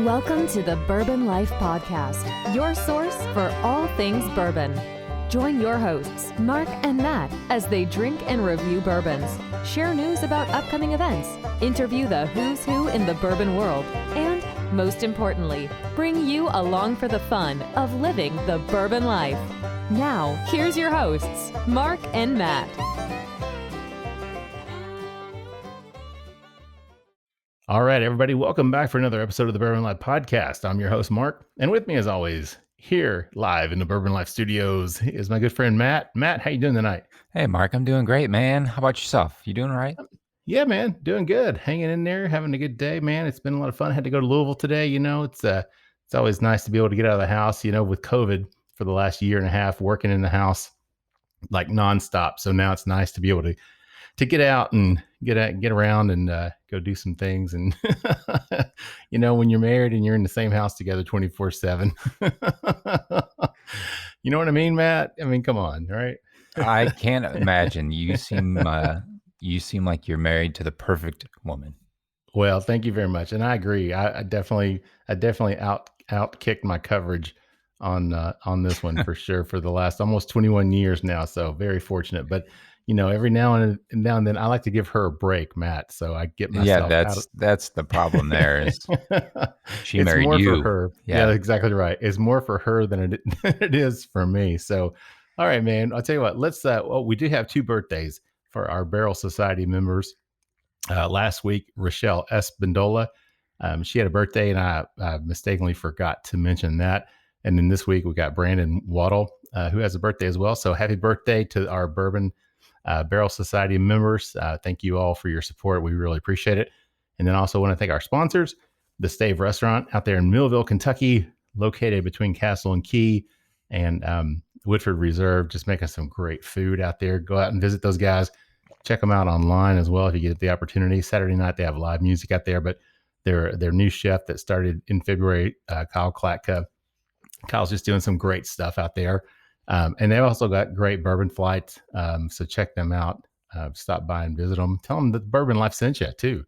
Welcome to the Bourbon Life Podcast, your source for all things bourbon. Join your hosts, Mark and Matt, as they drink and review bourbons, share news about upcoming events, interview the who's who in the bourbon world, and, most importantly, bring you along for the fun of living the bourbon life. Now, here's your hosts, Mark and Matt. All right, everybody, welcome back for another episode of the Bourbon Life Podcast. I'm your host, Mark, and with me, as always, here live in the Bourbon Life Studios is my good friend, Matt. Matt, how you doing tonight? Hey, Mark, I'm doing great, man. How about yourself? You doing all right? Yeah, man, doing good. Hanging in there, having a good day, man. It's been a lot of fun. I had to go to Louisville today. You know, it's always nice to be able to get out of the house, you know, with COVID for the last year and a half, working in the house like nonstop. So now it's nice to be able to get out and get around and go do some things. And, you know, when you're married and you're in the same house together 24/7, you know what I mean, Matt? I mean, come on, right? I can't imagine. You seem like you're married to the perfect woman. Well, thank you very much. And I agree. I definitely out kicked my coverage on this one for sure for the last almost 21 years now. So very fortunate, but you know, every now and then I like to give her a break, Matt. So I get myself that's the problem there is she it's married more you. For her. Yeah, exactly right. It's more for her than it is for me. So, all right, man, I'll tell you what, let's, we do have two birthdays for our Barrel Society members. Last week, Rochelle Espandola, she had a birthday and I mistakenly forgot to mention that. And then this week we got Brandon Waddle, who has a birthday as well. So happy birthday to our Bourbon Barrel Society members. Thank you all for your support. We really appreciate it. And then also want to thank our sponsors, the Stave Restaurant out there in Millville, Kentucky, located between Castle and Key and Woodford Reserve, just making some great food out there. Go out and visit those guys. Check them out online as well if you get the opportunity. Saturday night, they have live music out there, but their new chef that started in February, Kyle Klatka, Kyle's just doing some great stuff out there. And they've also got great bourbon flights. So check them out. Stop by and visit them. Tell them that Bourbon Life sent you too.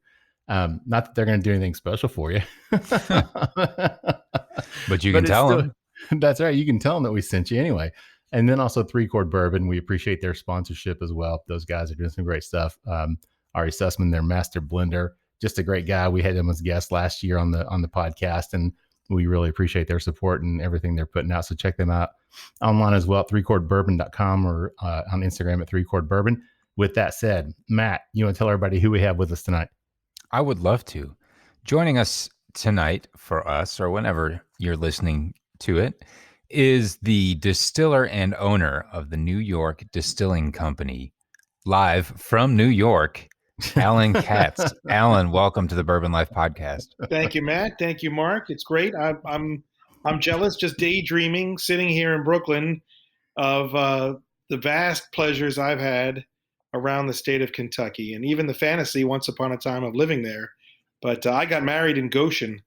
Not that they're going to do anything special for you. but you can tell them. That's right. You can tell them that we sent you anyway. And then also 3 Chord Bourbon. We appreciate their sponsorship as well. Those guys are doing some great stuff. Ari Sussman, their master blender, just a great guy. We had him as guest last year on the podcast, and we really appreciate their support and everything they're putting out. So check them out online as well at 3chordbourbon.com or on Instagram at 3Chord Bourbon. With that said, Matt, you want to tell everybody who we have with us tonight? I would love to. Joining us tonight for us, or whenever you're listening to it, is the distiller and owner of the New York Distilling Company, live from New York, Allen Katz. Allen, welcome to the Bourbon Life Podcast. Thank you, Matt. Thank you, Mark. It's great. I'm jealous, just daydreaming, sitting here in Brooklyn of the vast pleasures I've had around the state of Kentucky, and even the fantasy once upon a time of living there. But I got married in Goshen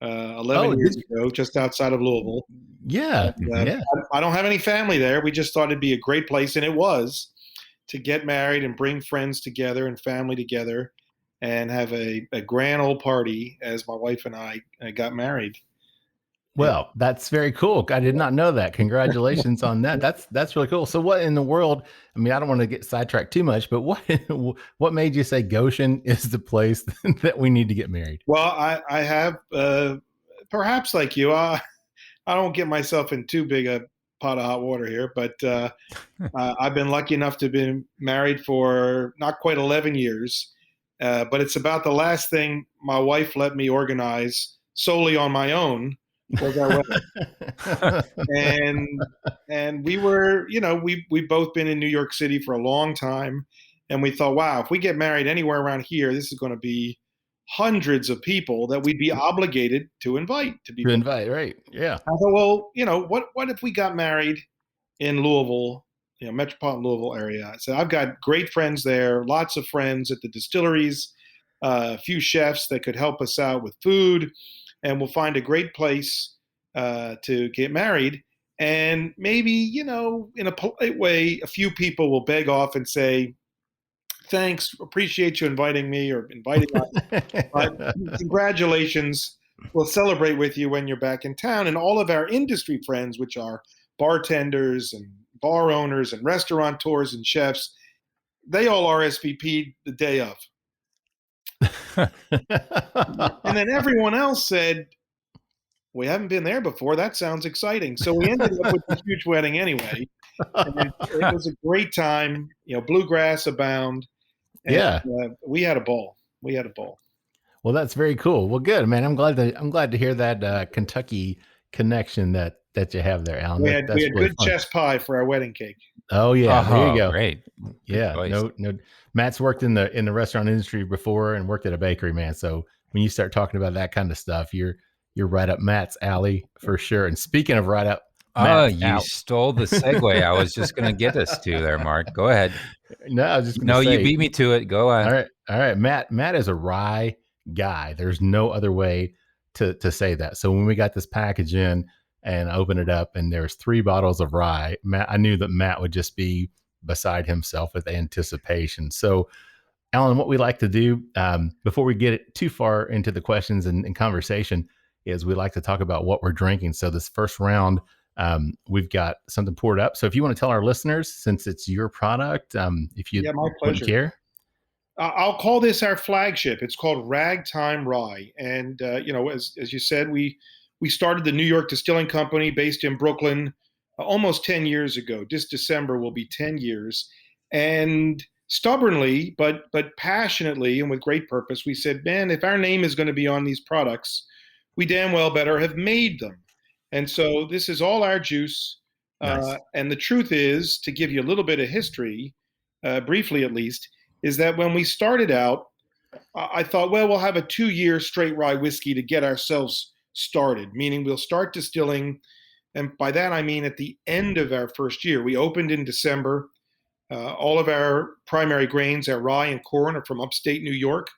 11 years ago, just outside of Louisville. Yeah, and, I don't have any family there. We just thought it'd be a great place, and it was, to get married and bring friends together and family together and have a grand old party as my wife and I got married. Well, that's very cool. I did not know that. Congratulations on that. That's really cool. So what in the world, I mean, I don't want to get sidetracked too much, but what made you say Goshen is the place that we need to get married? Well, I have, perhaps like you, I don't get myself in too big a pot of hot water here, but I've been lucky enough to have been married for not quite 11 years, but it's about the last thing my wife let me organize solely on my own. and we were, you know, we've both been in New York City for a long time, and we thought, wow, if we get married anywhere around here, this is going to be hundreds of people that we'd be obligated to invite. Right? Yeah. I thought, well, you know, what if we got married in Louisville, you know, metropolitan Louisville area? I said, I've got great friends there, lots of friends at the distilleries, a few chefs that could help us out with food, and we'll find a great place to get married. And maybe, you know, in a polite way, a few people will beg off and say, thanks, appreciate you inviting me or inviting us. But congratulations we'll celebrate with you when you're back in town. And all of our industry friends, which are bartenders and bar owners and restaurateurs and chefs, they all RSVP'd the day of. And then everyone else said, we haven't been there before. That sounds exciting. So we ended up with this huge wedding anyway. And it was a great time. Bluegrass abound. And, Yeah. We had a ball. Well, that's very cool. Well, good, man. I'm glad to hear that Kentucky connection that you have there, Alan. We had really good fun. chess pie for our wedding cake. Oh yeah, there you go. Great. Yeah, no. Matt's worked in the restaurant industry before and worked at a bakery, man. So when you start talking about that kind of stuff, you're right up Matt's alley for sure. And speaking of right up, you stole the segue. I was just going to get us to there, Mark. Go ahead. No, I was just going to say. You beat me to it. Go on. All right. Matt is a rye guy. There's no other way to say that. So when we got this package in and opened it up and there's 3 bottles of rye, I knew that Matt would just be beside himself with anticipation. So Alan, what we like to do before we get too far into the questions and conversation is we like to talk about what we're drinking. So this first round, we've got something poured up. So if you want to tell our listeners, since it's your product, if you my pleasure. Care. I'll call this our flagship. It's called Ragtime Rye. And, as you said, we started the New York Distilling Company based in Brooklyn almost 10 years ago. This December will be 10 years. And stubbornly, but passionately and with great purpose, we said, man, if our name is going to be on these products, we damn well better have made them. And so this is all our juice. Nice. And the truth is, to give you a little bit of history, briefly at least, is that when we started out, I thought, well, we'll have a 2-year straight rye whiskey to get ourselves started, meaning we'll start distilling. And by that, I mean at the end of our first year. We opened in December. All of our primary grains, our rye and corn, are from upstate New York.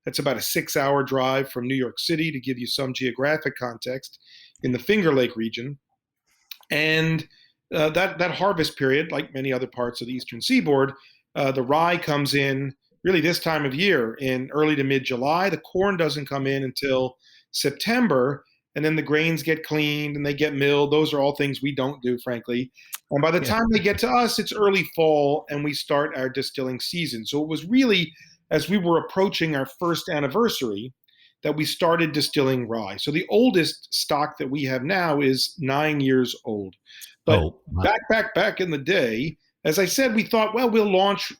That's about a 6-hour drive from New York City, to give you some geographic context, in the Finger Lake region. And that harvest period, like many other parts of the Eastern Seaboard, the rye comes in really this time of year in early to mid-July. The corn doesn't come in until September, and then the grains get cleaned and they get milled. Those are all things we don't do, frankly. And by the time they get to us, it's early fall and we start our distilling season. So it was really, as we were approaching our first anniversary, that we started distilling rye. So the oldest stock that we have now is 9 years old. But back in the day, as I said, we thought, well, we'll launch,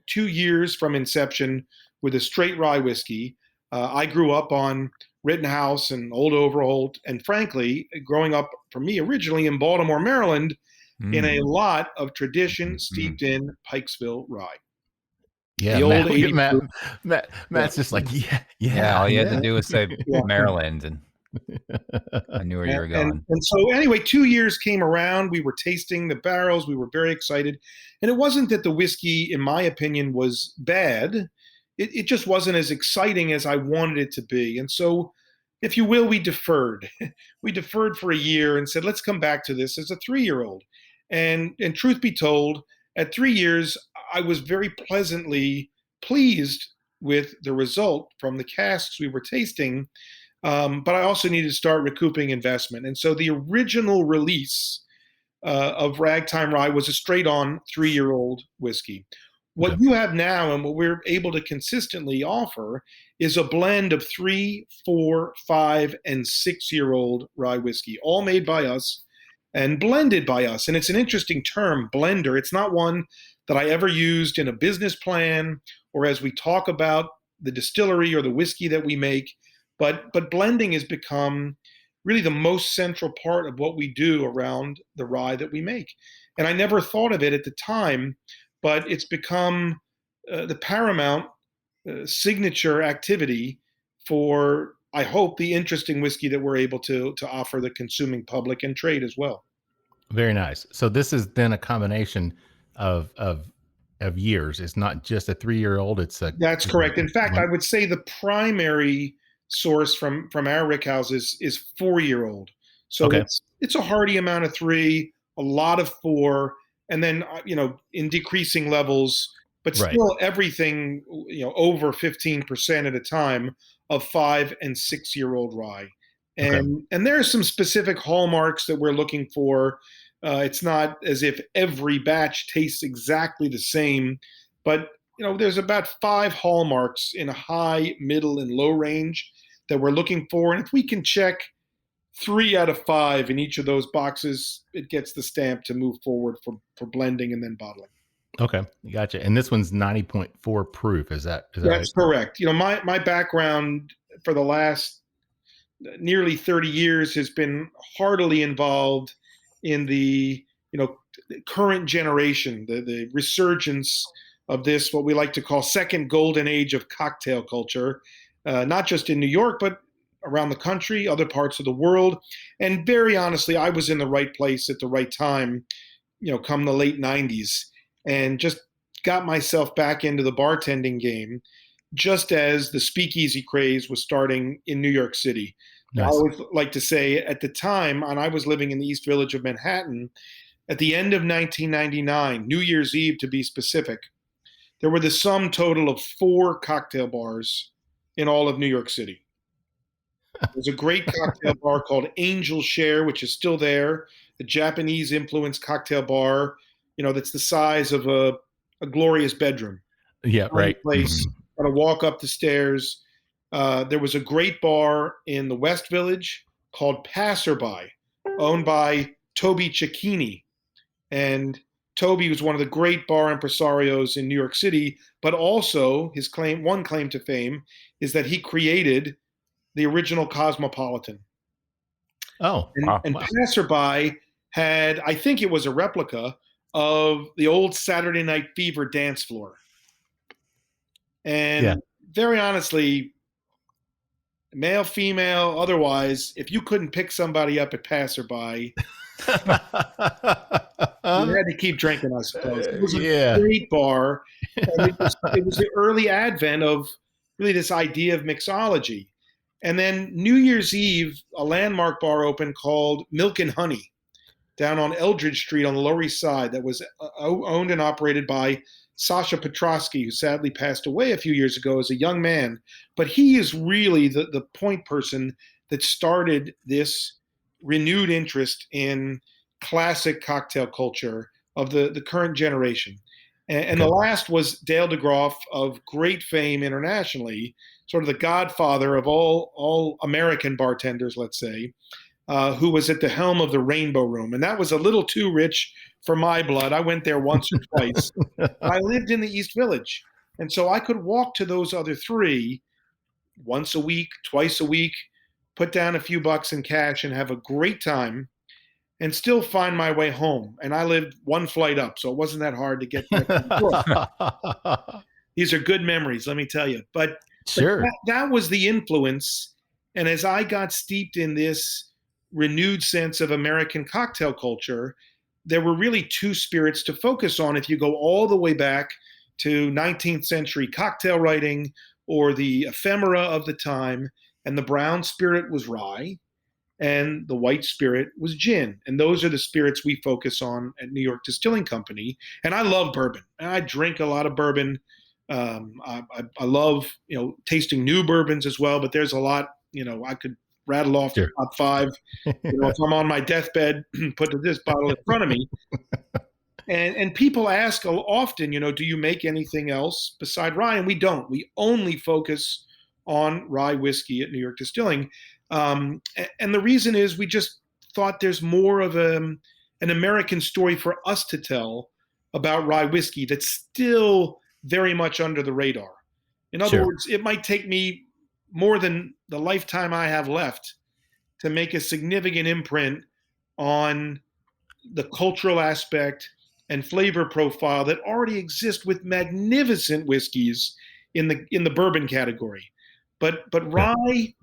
2 years from inception with a straight rye whiskey. I grew up on Rittenhouse and Old Overholt, and frankly, growing up for me originally in Baltimore, Maryland, in a lot of tradition steeped in Pikesville rye. Yeah, Matt's just like, all you had to do was say Maryland, and I knew where you were going. And so anyway, 2 years came around. We were tasting the barrels. We were very excited. And it wasn't that the whiskey, in my opinion, was bad. It just wasn't as exciting as I wanted it to be. And so, if you will, we deferred. We deferred for a year and said, let's come back to this as a 3-year-old. And truth be told, at 3 years, I was very pleasantly pleased with the result from the casks we were tasting. But I also needed to start recouping investment. And so the original release of Ragtime Rye was a straight-on 3-year-old whiskey. What you have now and what we're able to consistently offer is a blend of 3, 4, 5, and 6-year-old rye whiskey, all made by us and blended by us. And it's an interesting term, blender. It's not one that I ever used in a business plan or as we talk about the distillery or the whiskey that we make. But blending has become really the most central part of what we do around the rye that we make. And I never thought of it at the time, but it's become the paramount signature activity for, I hope, the interesting whiskey that we're able to offer the consuming public and trade as well. Very nice. So this is then a combination of years. It's not just a 3-year-old. That's correct. In fact, I would say the primary source from our rick houses is 4-year-old. So it's a hearty amount of 3, a lot of 4, and then in decreasing levels, but still everything over 15% at a time of 5 and 6-year-old rye. And there are some specific hallmarks that we're looking for. It's not as if every batch tastes exactly the same, but there's about 5 hallmarks in a high, middle, and low range that we're looking for. And if we can check 3 out of 5 in each of those boxes, it gets the stamp to move forward for blending and then bottling. Okay, gotcha. And this one's 90.4 proof. Is that That's right? correct. My background for the last nearly 30 years has been heartily involved in the current generation, the resurgence of this, what we like to call second golden age of cocktail culture, not just in New York, but around the country, other parts of the world. And very honestly, I was in the right place at the right time, come the late 90s, and just got myself back into the bartending game just as the speakeasy craze was starting in New York City. Nice. I always like to say at the time, and I was living in the East Village of Manhattan, at the end of 1999, New Year's Eve to be specific, there were the sum total of 4 cocktail bars in all of New York City. There's a great cocktail bar called Angel Share, which is still there, a Japanese-influenced cocktail bar, that's the size of a glorious bedroom. Yeah, right. Place. Got to walk up the stairs. There was a great bar in the West Village called Passerby, owned by Toby Cecchini. And Toby was one of the great bar impresarios in New York City, but also one claim to fame is that he created the original Cosmopolitan. Oh, and Passerby had, I think it was a replica of the old Saturday Night Fever dance floor. And very honestly, male, female, otherwise, if you couldn't pick somebody up at Passerby, you had to keep drinking, I suppose. It was a great bar. And it was the early advent of really this idea of mixology. And then New Year's Eve, a landmark bar opened called Milk and Honey down on Eldridge Street on the Lower East Side that was owned and operated by Sasha Petrosky, who sadly passed away a few years ago as a young man. But he is really the point person that started this renewed interest in classic cocktail culture of the current generation. And the last was Dale DeGroff, of great fame internationally, sort of the godfather of all American bartenders, let's say, who was at the helm of the Rainbow Room. And that was a little too rich for my blood. I went there once or twice. I lived in the East Village. And so I could walk to those other 3 once a week, twice a week, put down a few bucks in cash and have a great time and still find my way home. And I lived 1 flight up, so it wasn't that hard to get there. These are good memories, let me tell you. But sure, that was the influence. And as I got steeped in this renewed sense of American cocktail culture, there were really 2 spirits to focus on. If you go all the way back to 19th century cocktail writing or the ephemera of the time, and the brown spirit was rye and the white spirit was gin. And those are the spirits we focus on at New York Distilling Company. And I love bourbon. I drink a lot of bourbon. I love, tasting new bourbons as well, but there's a lot, I could rattle off the top 5. If I'm on my deathbed, put this bottle in front of me. And people ask often, do you make anything else beside rye? And we don't. We only focus on rye whiskey at New York Distilling. And the reason is we just thought there's more of an American story for us to tell about rye whiskey that's still very much under the radar. In other words, it might take me more than the lifetime I have left to make a significant imprint on the cultural aspect and flavor profile that already exist with magnificent whiskeys in the bourbon category. But rye,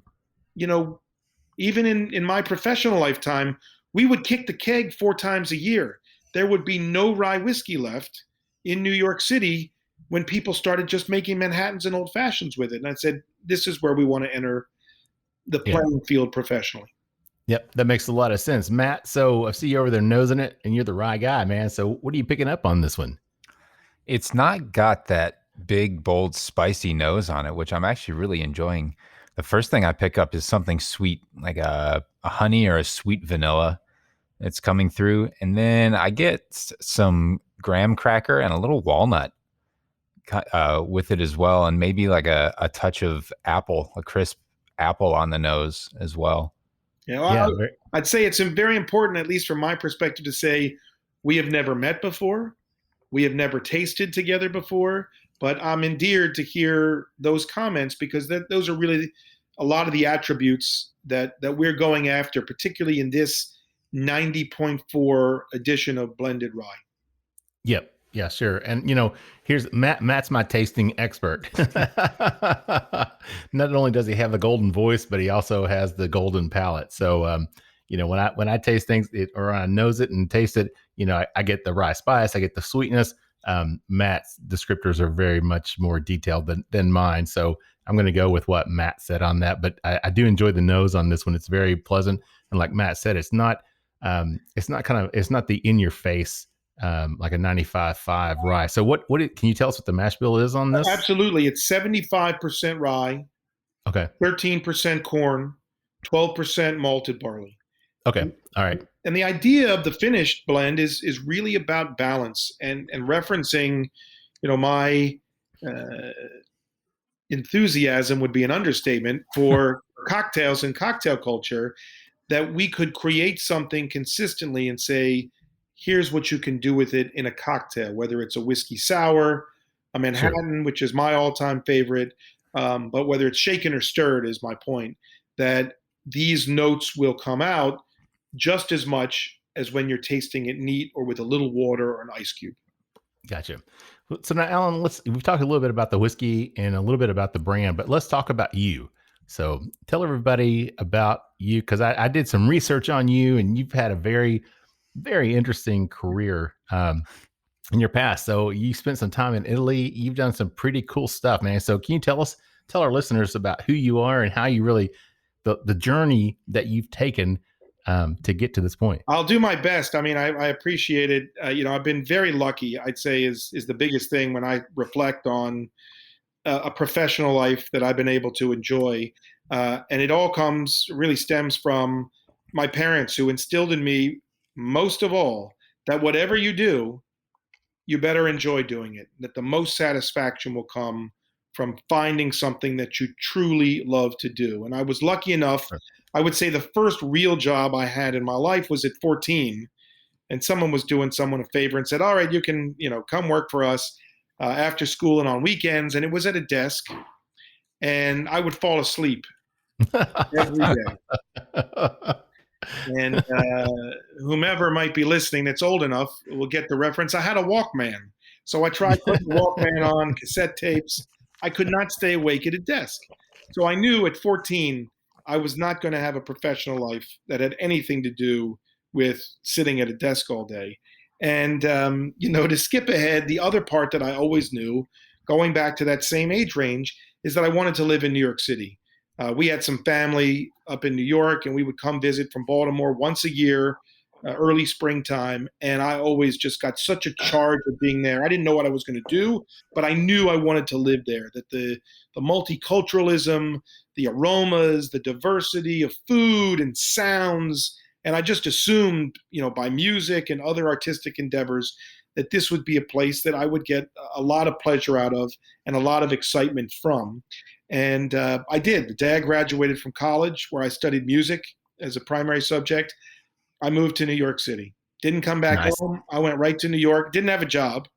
even in my professional lifetime, we would kick the keg 4 times a year. There would be no rye whiskey left in New York City when people started just making Manhattans and old fashions with it. And I said, this is where we want to enter the playing field professionally. Yep, that makes a lot of sense. Matt, so I see you over there nosing it, and you're the rye guy, man. So what are you picking up on this one? It's not got that big, bold, spicy nose on it, which I'm actually really enjoying the first thing I pick up is something sweet, like a honey or a sweet vanilla. It's coming through, and then I get some graham cracker and a little walnut with it as well, and maybe like a touch of apple, a crisp apple on the nose as well. Yeah, I'd say it's very important, at least from my perspective, to say we have never met before, we have never tasted together before, but I'm endeared to hear those comments because those are really a lot of the attributes that we're going after, particularly in this 90.4 edition of Blended Rye. Yep. Yeah, sure. And here's Matt. Matt's my tasting expert. Not only does he have the golden voice, but he also has the golden palate. So, when I taste things or I nose it and taste it, I get the rye spice, I get the sweetness. Matt's descriptors are very much more detailed than mine. So I'm going to go with what Matt said on that. But I do enjoy the nose on this one. It's very pleasant. And like Matt said, it's not the in your face, like a 95.5 rye. So can you tell us what the mash bill is on this? Absolutely. It's 75% rye. Okay. 13% corn, 12% malted barley. Okay. All right. And the idea of the finished blend is really about balance and referencing, my enthusiasm would be an understatement for cocktails and cocktail culture, that we could create something consistently and say, here's what you can do with it in a cocktail, whether it's a whiskey sour, a Manhattan, which is my all-time favorite, but whether it's shaken or stirred is my point, that these notes will come out just as much as when you're tasting it neat or with a little water or an ice cube. Gotcha. So now, Alan, we've talked a little bit about the whiskey and a little bit about the brand, but let's talk about you. So tell everybody about you, because I did some research on you, and you've had a very, very interesting career in your past. So you spent some time in Italy. You've done some pretty cool stuff, man. So can you tell our listeners about who you are and how you really, the journey that you've taken to get to this point? I'll do my best. I mean, I appreciate it. I've been very lucky, I'd say is the biggest thing when I reflect on a professional life that I've been able to enjoy. And it all really stems from my parents, who instilled in me, most of all, that whatever you do, you better enjoy doing it, that the most satisfaction will come from finding something that you truly love to do. And I was lucky enough, I would say the first real job I had in my life was at 14. And someone was doing someone a favor and said, all right, you can, come work for us after school and on weekends. And it was at a desk, and I would fall asleep every day. And whomever might be listening that's old enough will get the reference. I had a Walkman. So I tried putting the Walkman on, cassette tapes. I could not stay awake at a desk. So I knew at 14, I was not going to have a professional life that had anything to do with sitting at a desk all day. And, to skip ahead, the other part that I always knew, going back to that same age range, is that I wanted to live in New York City. We had some family up in New York, and we would come visit from Baltimore once a year, early springtime. And I always just got such a charge of being there. I didn't know what I was going to do, but I knew I wanted to live there, that the multiculturalism, the aromas, the diversity of food and sounds. And I just assumed, by music and other artistic endeavors, that this would be a place that I would get a lot of pleasure out of and a lot of excitement from. And I did. The day I graduated from college, where I studied music as a primary subject, I moved to New York City. Didn't come back home. I went right to New York. Didn't have a job.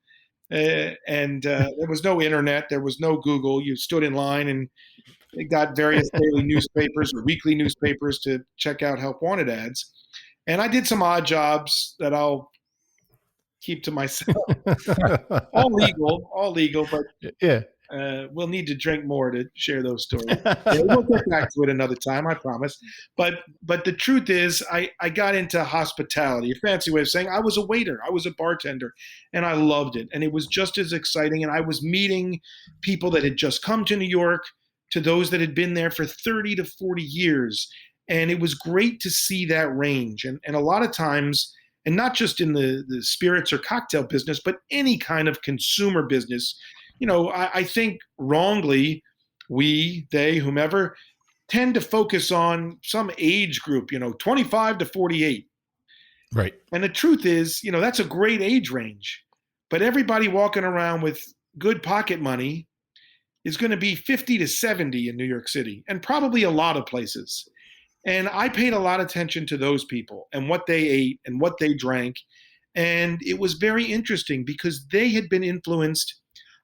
And there was no internet. There was no Google. You stood in line and got various daily newspapers or weekly newspapers to check out help wanted ads. And I did some odd jobs that I'll keep to myself. all legal, but yeah. We'll need to drink more to share those stories. We'll get back to it another time, I promise. But the truth is, I got into hospitality, a fancy way of saying I was a waiter. I was a bartender, and I loved it. And it was just as exciting. And I was meeting people that had just come to New York, to those that had been there for 30 to 40 years. And it was great to see that range. And a lot of times, and not just in the spirits or cocktail business, but any kind of consumer business, I think wrongly, they, whomever, tend to focus on some age group, 25 to 48. Right. And the truth is, that's a great age range. But everybody walking around with good pocket money is going to be 50 to 70 in New York City, and probably a lot of places. And I paid a lot of attention to those people and what they ate and what they drank. And it was very interesting because they had been influenced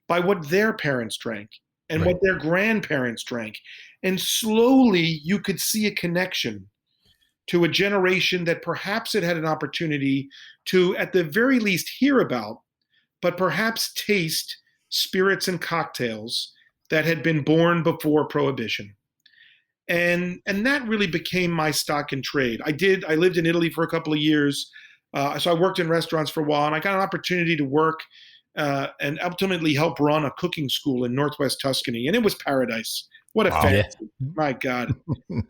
by what their parents drank and Right. what their grandparents drank. And slowly you could see a connection to a generation that perhaps had had an opportunity to, at the very least, hear about, but perhaps taste spirits and cocktails that had been born before Prohibition. And that really became my stock in trade. I lived in Italy for a couple of years. So I worked in restaurants for a while, and I got an opportunity to work and ultimately help run a cooking school in Northwest Tuscany. And it was paradise. What a fantasy. My God.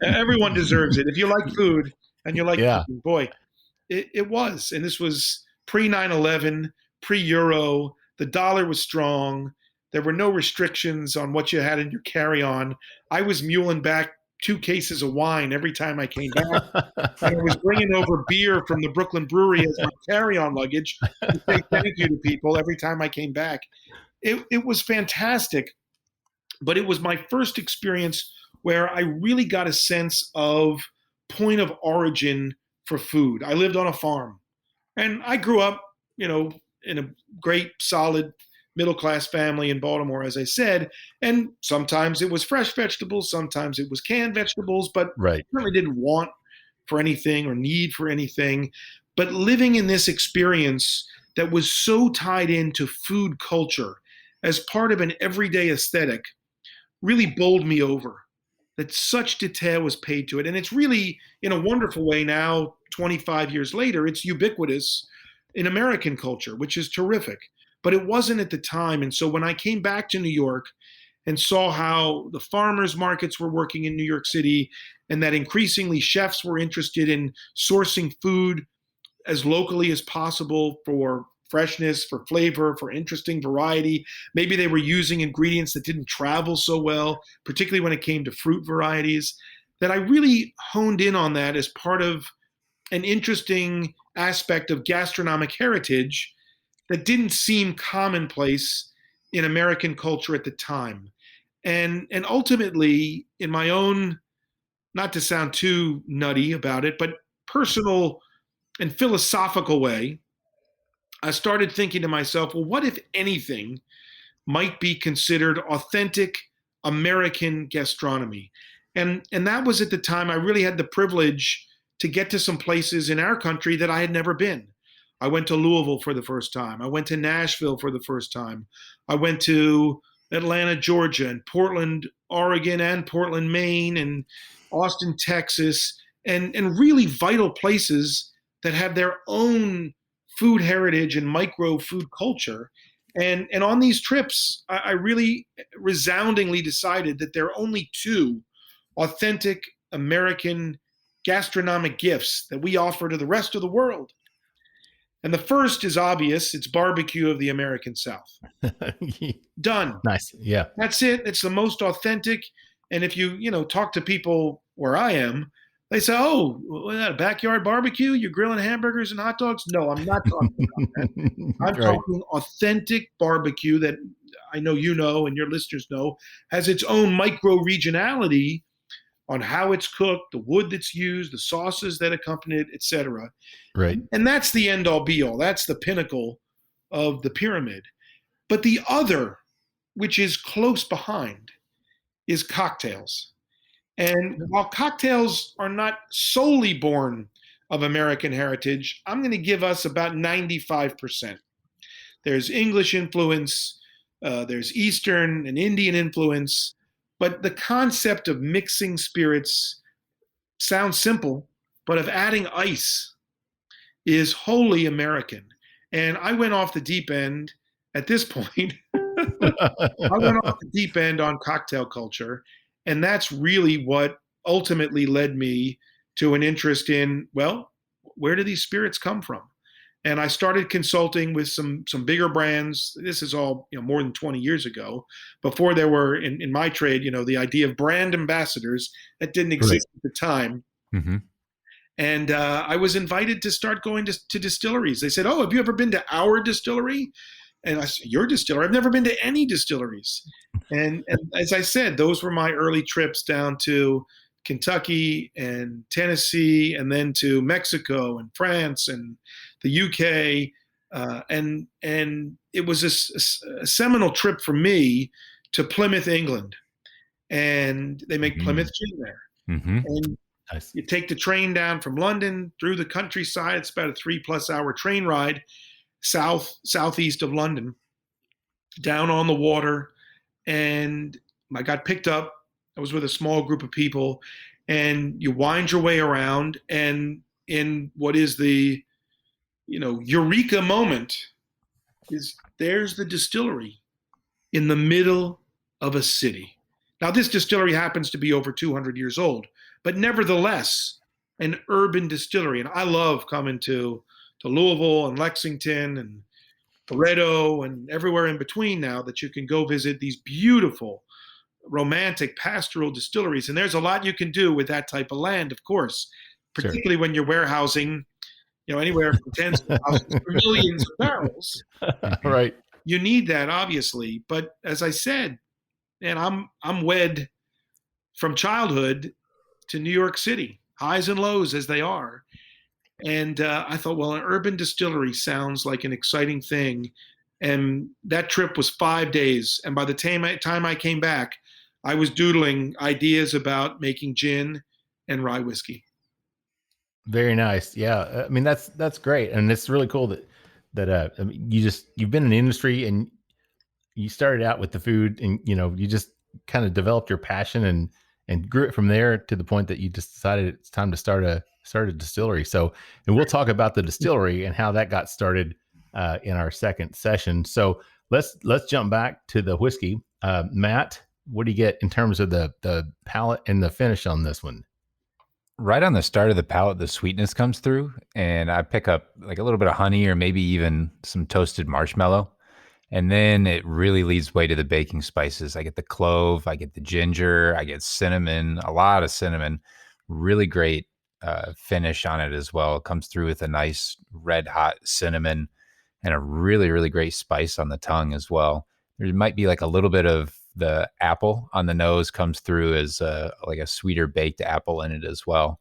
Everyone deserves it. If you like food and you like cooking, boy, it was. And this was pre 9/11, pre Euro. The dollar was strong. There were no restrictions on what you had in your carry-on. I was muling back 2 cases of wine every time I came back. And I was bringing over beer from the Brooklyn Brewery as my carry-on luggage to say thank you to people every time I came back. It was fantastic, but it was my first experience where I really got a sense of point of origin for food. I lived on a farm, and I grew up, in a great, solid, middle-class family in Baltimore, as I said, and sometimes it was fresh vegetables, sometimes it was canned vegetables, but I really didn't want for anything or need for anything. But living in this experience that was so tied into food culture as part of an everyday aesthetic really bowled me over, that such detail was paid to it. And it's really, in a wonderful way now, 25 years later, it's ubiquitous in American culture, which is terrific. But it wasn't at the time. And so when I came back to New York and saw how the farmers markets were working in New York City, and that increasingly chefs were interested in sourcing food as locally as possible for freshness, for flavor, for interesting variety. Maybe they were using ingredients that didn't travel so well, particularly when it came to fruit varieties, that I really honed in on that as part of an interesting aspect of gastronomic heritage that didn't seem commonplace in American culture at the time. And ultimately, in my own, not to sound too nutty about it, but personal and philosophical way, I started thinking to myself, well, what if anything might be considered authentic American gastronomy? And that was at the time I really had the privilege to get to some places in our country that I had never been. I went to Louisville for the first time. I went to Nashville for the first time. I went to Atlanta, Georgia, and Portland, Oregon, and Portland, Maine, and Austin, Texas, and really vital places that have their own food heritage and micro food culture. And on these trips, I really resoundingly decided that there are only 2 authentic American gastronomic gifts that we offer to the rest of the world. And the first is obvious. It's barbecue of the American South. Done. Nice. Yeah. That's it. It's the most authentic. And if you, talk to people where I am, they say, oh, what is that, a backyard barbecue? You're grilling hamburgers and hot dogs? No, I'm not talking about that. I'm talking authentic barbecue that I know and your listeners know has its own micro-regionality on how it's cooked, the wood that's used, the sauces that accompany it, et cetera. Right. And that's the end-all be-all. That's the pinnacle of the pyramid. But the other, which is close behind, is cocktails. And while cocktails are not solely born of American heritage, I'm going to give us about 95%. There's English influence, there's Eastern and Indian influence, but the concept of mixing spirits sounds simple, but of adding ice is wholly American. And I went off the deep end at this point. I went off the deep end on cocktail culture. And that's really what ultimately led me to an interest in, well, where do these spirits come from? And I started consulting with some bigger brands. This is all more than 20 years ago. Before there were in my trade, the idea of brand ambassadors that didn't exist at the time. Mm-hmm. And I was invited to start going to distilleries. They said, "Oh, have you ever been to our distillery?" And I said, "Your distillery? I've never been to any distilleries." And as I said, those were my early trips down to Kentucky and Tennessee, and then to Mexico and France and the UK. And it was a seminal trip for me to Plymouth, England. And they make Plymouth gin there. Mm-hmm. And Nice. you take the train down from London through the countryside. It's about a 3+ hour train ride southeast of London, down on the water. And I got picked up. I was with a small group of people, and you wind your way around, and in what is the eureka moment is there's the distillery in the middle of a city. Now, this distillery happens to be over 200 years old, but nevertheless, an urban distillery. And I love coming to Louisville and Lexington and Loretto and everywhere in between now that you can go visit these beautiful, romantic, pastoral distilleries. And there's a lot you can do with that type of land, of course, particularly when you're warehousing, anywhere from tens of thousands to millions of barrels. Right. You need that, obviously. But as I said, and I'm wed from childhood to New York City, highs and lows as they are. And I thought, well, an urban distillery sounds like an exciting thing. And that trip was 5 days. And by the time I came back, I was doodling ideas about making gin and rye whiskey. Very nice. Yeah. I mean, that's great. And it's really cool that I mean, you've been in the industry and you started out with the food, and, you just kind of developed your passion and grew it from there to the point that you just decided it's time to start a distillery. So, and we'll talk about the distillery and how that got started in our second session. So let's jump back to the whiskey. Matt, what do you get in terms of the palate and the finish on this one? Right on the start of the palate, the sweetness comes through, and I pick up like a little bit of honey or maybe even some toasted marshmallow. And then it really leads way to the baking spices. I get the clove, I get the ginger, I get cinnamon, a lot of cinnamon. Really great finish on it as well. It comes through with a nice red hot cinnamon and a really, really great spice on the tongue as well. There might be like a little bit of the apple on the nose comes through as like a sweeter baked apple in it as well.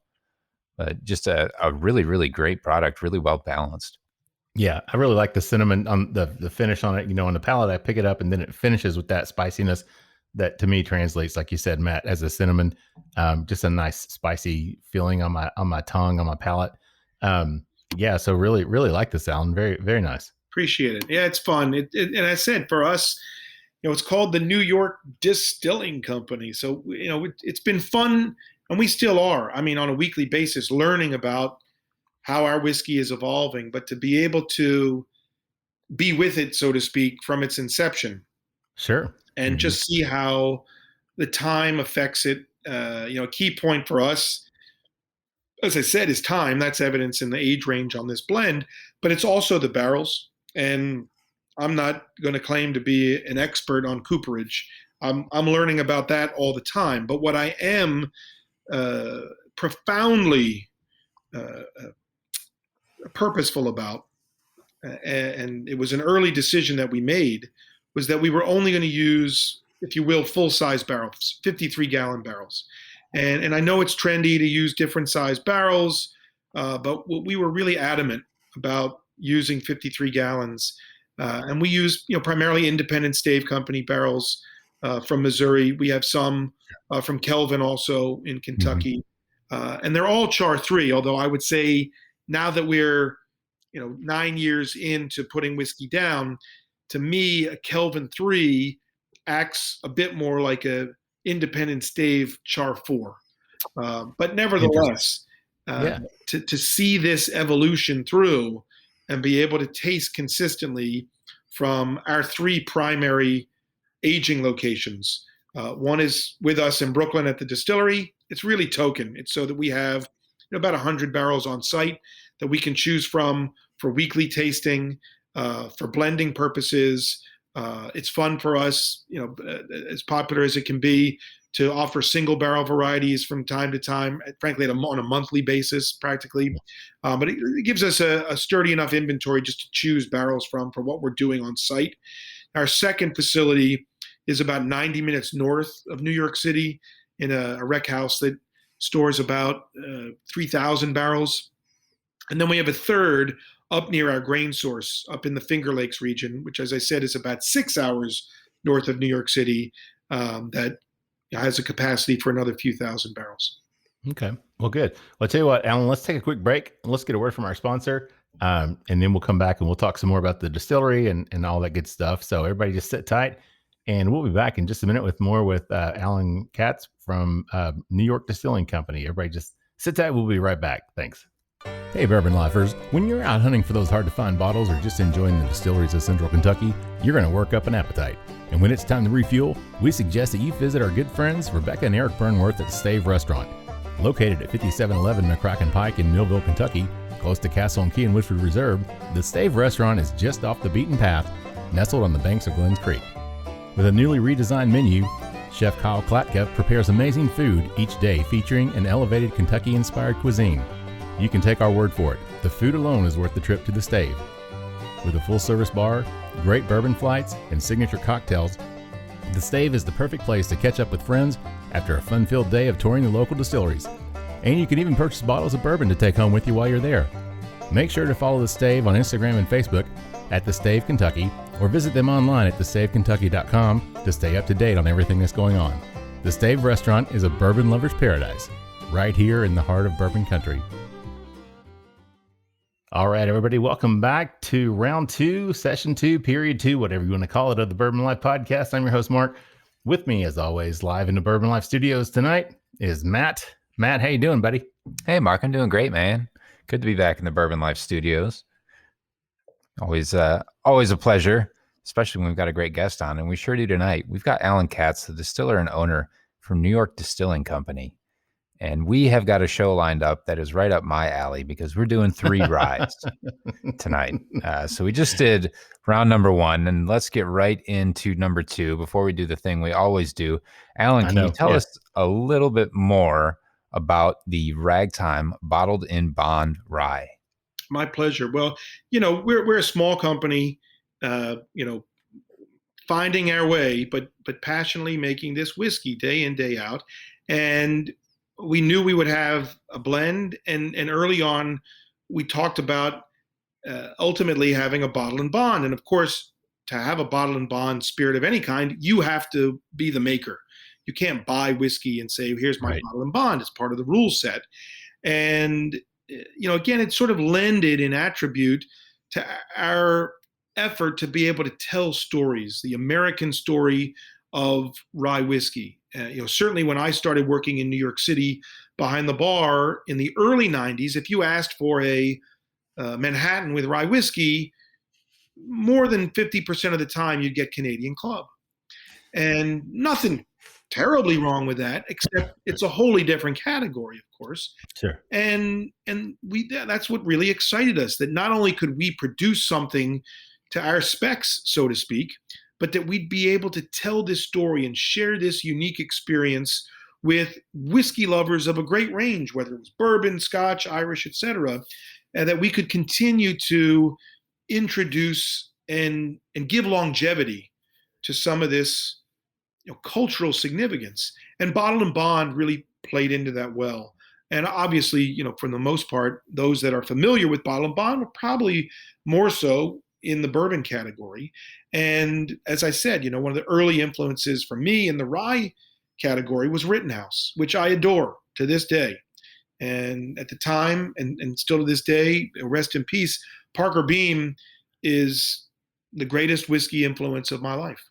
But just a really, really great product, really well balanced. Yeah, I really like the cinnamon on the finish on it. On the palate, I pick it up and then it finishes with that spiciness that to me translates, like you said, Matt, as a cinnamon. Just a nice spicy feeling on my tongue, on my palate. Yeah, so really, really like this, Alan. Very, very nice. Appreciate it. Yeah, it's fun. And I said for us, it's called the New York Distilling Company. So it's been fun, and we still are. I mean, on a weekly basis, learning about how our whiskey is evolving, but to be able to be with it, so to speak, from its inception. Sure. And just see how the time affects it. A key point for us, as I said, is time. That's evidence in the age range on this blend, but it's also the barrels. And I'm not going to claim to be an expert on cooperage. I'm learning about that all the time. But what I am profoundly purposeful about, and it was an early decision that we made, was that we were only going to use, if you will, full-size barrels, 53-gallon barrels. And I know it's trendy to use different size barrels, but we were really adamant about using 53 gallons. And we use, primarily Independent Stave Company barrels from Missouri. We have some from Kelvin also in Kentucky. And they're all Char 3, although I would say now that we're, 9 years into putting whiskey down, to me, a Kelvin 3 acts a bit more like a Independent Stave Char 4. But nevertheless, to see this evolution through and be able to taste consistently from our 3 primary aging locations. One is with us in Brooklyn at the distillery. It's really token. It's so that we have about 100 barrels on site that we can choose from for weekly tasting, for blending purposes. It's fun for us, as popular as it can be, to offer single barrel varieties from time to time, frankly, on a monthly basis, practically. But it gives us a sturdy enough inventory just to choose barrels from for what we're doing on site. Our second facility is about 90 minutes north of New York City in a rec house that stores about 3,000 barrels. And then we have a third up near our grain source, up in the Finger Lakes region, which, as I said, is about 6 hours north of New York City, that has a capacity for another few thousand barrels. Okay. Well, good. Well, I'll tell you what, Alan, let's take a quick break. Let's get a word from our sponsor. And then we'll come back and we'll talk some more about the distillery and all that good stuff. So everybody just sit tight, and we'll be back in just a minute with more with Allen Katz from New York Distilling Company. Everybody just sit tight. We'll be right back. Thanks. Hey, Bourbon Lifers, when you're out hunting for those hard-to-find bottles or just enjoying the distilleries of Central Kentucky, you're going to work up an appetite. And when it's time to refuel, we suggest that you visit our good friends Rebecca and Eric Burnworth at the Stave Restaurant. Located at 5711 McCracken Pike in Millville, Kentucky, close to Castle and Key and Woodford Reserve, the Stave Restaurant is just off the beaten path, nestled on the banks of Glens Creek. With a newly redesigned menu, Chef Kyle Klatka prepares amazing food each day featuring an elevated Kentucky-inspired cuisine. You can take our word for it. The food alone is worth the trip to the Stave. With a full-service bar, great bourbon flights, and signature cocktails, the Stave is the perfect place to catch up with friends after a fun-filled day of touring the local distilleries. And you can even purchase bottles of bourbon to take home with you while you're there. Make sure to follow the Stave on Instagram and Facebook at The Stave Kentucky, or visit them online at thestavekentucky.com to stay up to date on everything that's going on. The Stave Restaurant is a bourbon lover's paradise, right here in the heart of bourbon country. All right, everybody, welcome back to round 2, session 2, period 2, whatever you want to call it, of the Bourbon Life Podcast. I'm your host, Mark. With me, as always, live in the Bourbon Life studios tonight is Matt. Matt, how you doing, buddy? Hey, Mark, I'm doing great, man. Good to be back in the Bourbon Life studios. Always a pleasure, especially when we've got a great guest on, and we sure do tonight. We've got Allen Katz, the distiller and owner from New York Distilling Company. And we have got a show lined up that is right up my alley because we're doing 3 ryes tonight. So we just did round number 1, and let's get right into number 2 before we do the thing we always do. Allen, can you tell us a little bit more about the Ragtime Bottled in Bond Rye? My pleasure. Well, we're a small company, finding our way, but passionately making this whiskey day in, day out. And we knew we would have a blend, and early on we talked about ultimately having a bottle and bond. And of course, to have a bottle and bond spirit of any kind, you have to be the maker. You can't buy whiskey and say, here's my bottle and bond. It's part of the rule set. And, again, it's sort of lended in attribute to our effort to be able to tell stories, the American story of rye whiskey. Certainly when I started working in New York City behind the bar in the early 90s, if you asked for a Manhattan with rye whiskey, more than 50% of the time you'd get Canadian Club. And nothing terribly wrong with that, except it's a wholly different category, of course. Sure. And that's what really excited us, that not only could we produce something to our specs, so to speak, but that we'd be able to tell this story and share this unique experience with whiskey lovers of a great range, whether it was bourbon, Scotch, Irish, etc., and that we could continue to introduce and give longevity to some of this cultural significance. And Bottled and Bond really played into that well. And obviously, for the most part, those that are familiar with Bottled and Bond were probably more so in the bourbon category. And as I said, one of the early influences for me in the rye category was Rittenhouse, which I adore to this day. And at the time, and still to this day, rest in peace, Parker Beam is the greatest whiskey influence of my life.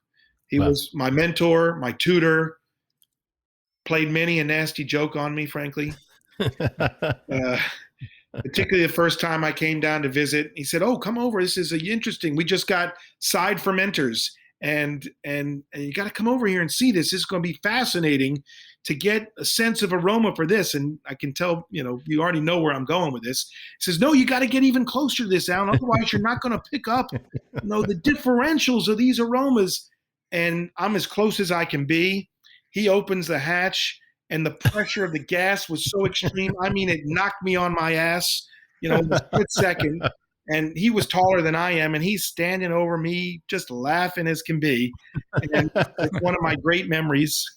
He was my mentor, my tutor, played many a nasty joke on me, frankly. Particularly the first time I came down to visit. He said, "Oh, come over. This is interesting. We just got side fermenters, and you got to come over here and see this. This is going to be fascinating to get a sense of aroma for this. And I can tell, you already know where I'm going with this. He says, no, you got to get even closer to this, Alan. Otherwise, you're not going to pick up, the differentials of these aromas. And I'm as close as I can be. He opens the hatch, and the pressure of the gas was so extreme. I mean, it knocked me on my ass, in a split second. And he was taller than I am, and he's standing over me, just laughing as can be. And it's one of my great memories.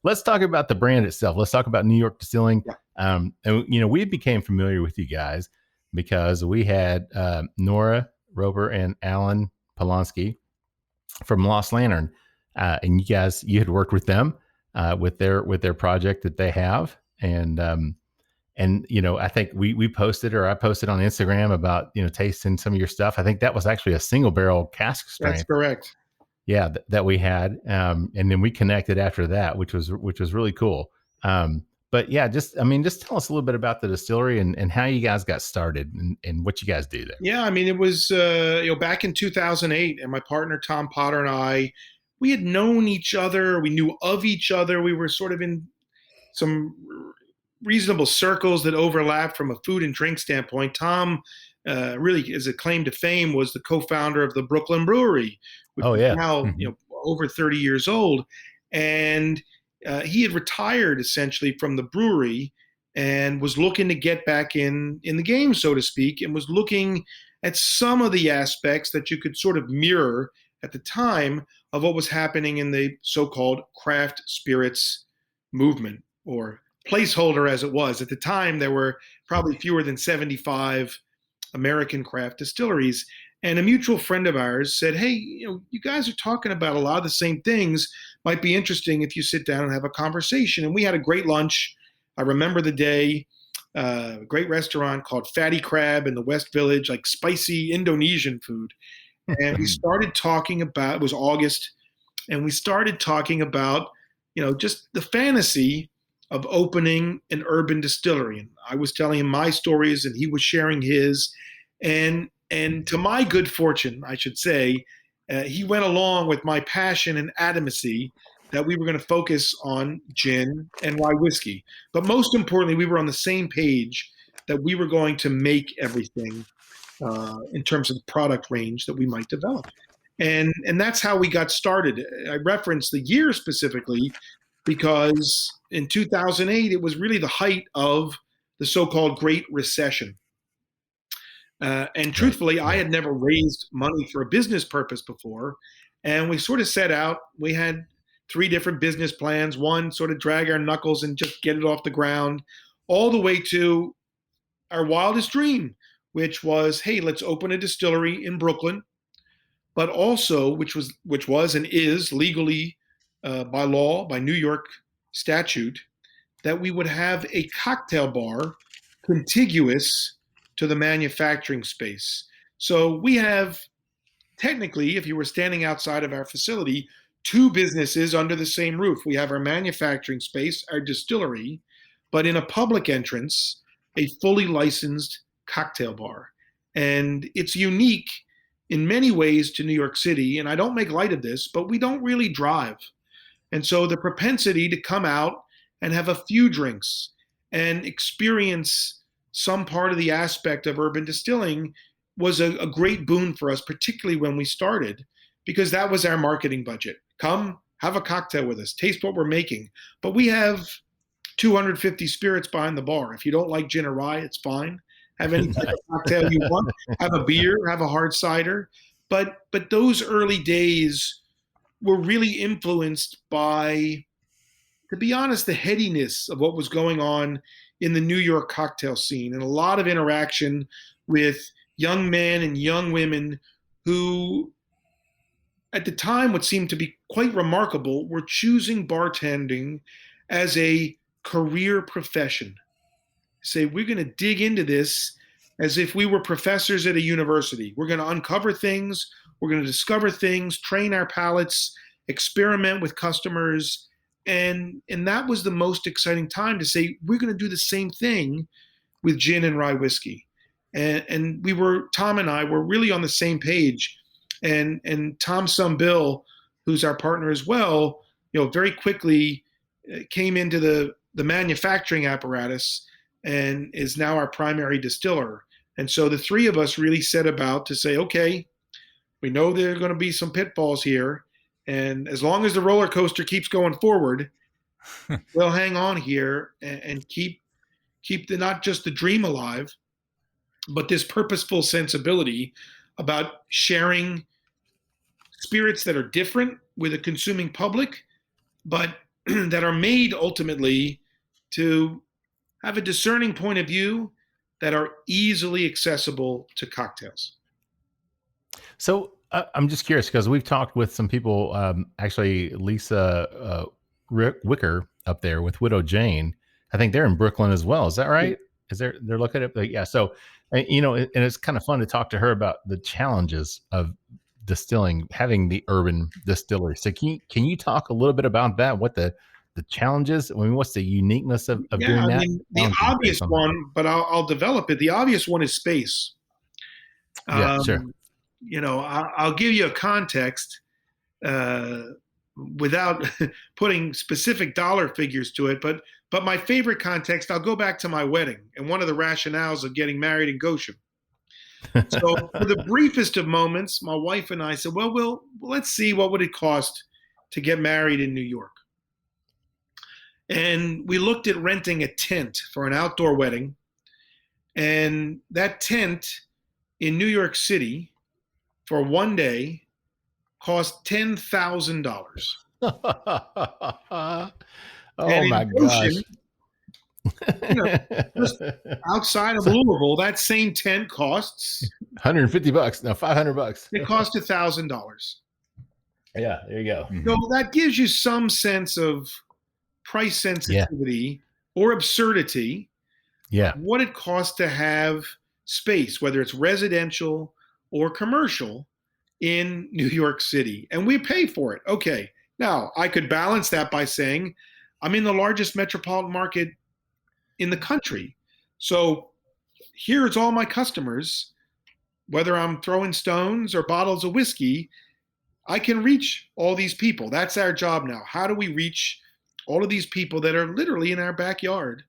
Let's talk about the brand itself. Let's talk about New York Distilling. Yeah. And we became familiar with you guys because we had Nora Rober and Alan Polonsky from Lost Lantern, and you had worked with them with their project that they have, and I think we posted, or I posted on Instagram about tasting some of your stuff. I think that was actually a single barrel cask strength. That's correct. Yeah, that we had, and then we connected after that, which was really cool. But yeah, just tell us a little bit about the distillery and how you guys got started and what you guys do there. Yeah, it was back in 2008, and my partner Tom Potter and I, we had known each other. We knew of each other. We were sort of in some reasonable circles that overlapped from a food and drink standpoint. Tom, really, as a claim to fame, was the co-founder of the Brooklyn Brewery, which is now over 30 years old, and he had retired essentially from the brewery and was looking to get back in the game, so to speak, and was looking at some of the aspects that you could sort of mirror at the time of what was happening in the so-called craft spirits movement, or placeholder as it was. At the time, there were probably fewer than 75 American craft distilleries. And a mutual friend of ours said, hey, you guys are talking about a lot of the same things. Might be interesting if you sit down and have a conversation. And we had a great lunch. I remember the day, a great restaurant called Fatty Crab in the West Village, like spicy Indonesian food. And we started talking about, it was August, and we started talking about, just the fantasy of opening an urban distillery. And I was telling him my stories and he was sharing his. And to my good fortune, I should say, he went along with my passion and adamancy that we were going to focus on gin and rye whiskey. But most importantly, we were on the same page that we were going to make everything in terms of the product range that we might develop. And that's how we got started. I referenced the year specifically because in 2008, it was really the height of the so-called Great Recession. And truthfully, I had never raised money for a business purpose before. And we sort of set out, we had 3 different business plans. One, sort of drag our knuckles and just get it off the ground, all the way to our wildest dream, which was, hey, let's open a distillery in Brooklyn, but also, which was and is legally by law, by New York statute, that we would have a cocktail bar contiguous to the manufacturing space. So we have, technically, if you were standing outside of our facility, 2 businesses under the same roof. We have our manufacturing space, our distillery, but in a public entrance, a fully licensed cocktail bar. And it's unique in many ways to New York City. And I don't make light of this, but we don't really drive. And so the propensity to come out and have a few drinks and experience some part of the aspect of urban distilling was a great boon for us, particularly when we started, because that was our marketing budget. Come, have a cocktail with us, taste what we're making. But we have 250 spirits behind the bar. If you don't like gin or rye, it's fine. Have any type of cocktail you want. Have a beer, have a hard cider. But those early days were really influenced by, to be honest, the headiness of what was going on in the New York cocktail scene, and a lot of interaction with young men and young women who, at the time, what seemed to be quite remarkable, were choosing bartending as a career profession. Say, we're going to dig into this as if we were professors at a university. We're going to uncover things. We're going to discover things, train our palates, experiment with customers. And that was the most exciting time to say, we're going to do the same thing with gin and rye whiskey. And Tom and I were really on the same page. And Tom's son, Bill, who's our partner as well, very quickly came into the manufacturing apparatus and is now our primary distiller. And so the three of us really set about to say, okay, we know there are going to be some pitfalls here. And as long as the roller coaster keeps going forward, we'll hang on here and keep not just the dream alive, but this purposeful sensibility about sharing spirits that are different with a consuming public, but that are made ultimately to have a discerning point of view that are easily accessible to cocktails. So I'm just curious because we've talked with some people, actually Lisa Wicker up there with Widow Jane. I think they're in Brooklyn as well. Is that right? They're looking at it? Yeah. So, and it's kind of fun to talk to her about the challenges of distilling, having the urban distillery. So can you talk a little bit about that? What the challenges? I mean, what's the uniqueness of doing that? The obvious one, but I'll develop it. The obvious one is space. Yeah, sure. I'll give you a context without putting specific dollar figures to it, but my favorite context, I'll go back to my wedding and one of the rationales of getting married in Goshen. So for the briefest of moments, my wife and I said, well, let's see what would it cost to get married in New York. And we looked at renting a tent for an outdoor wedding. And that tent in New York City for one day cost $10,000. Oh my gosh. Just outside of Louisville, that same tent costs $150. No, $500. It cost $1,000. Yeah, there you go. So that gives you some sense of price sensitivity or absurdity. Yeah. What it costs to have space, whether it's residential or commercial, in New York City, and we pay for it. Okay. Now, I could balance that by saying I'm in the largest metropolitan market in the country. So here's all my customers, whether I'm throwing stones or bottles of whiskey, I can reach all these people. That's our job now. How do we reach all of these people that are literally in our backyard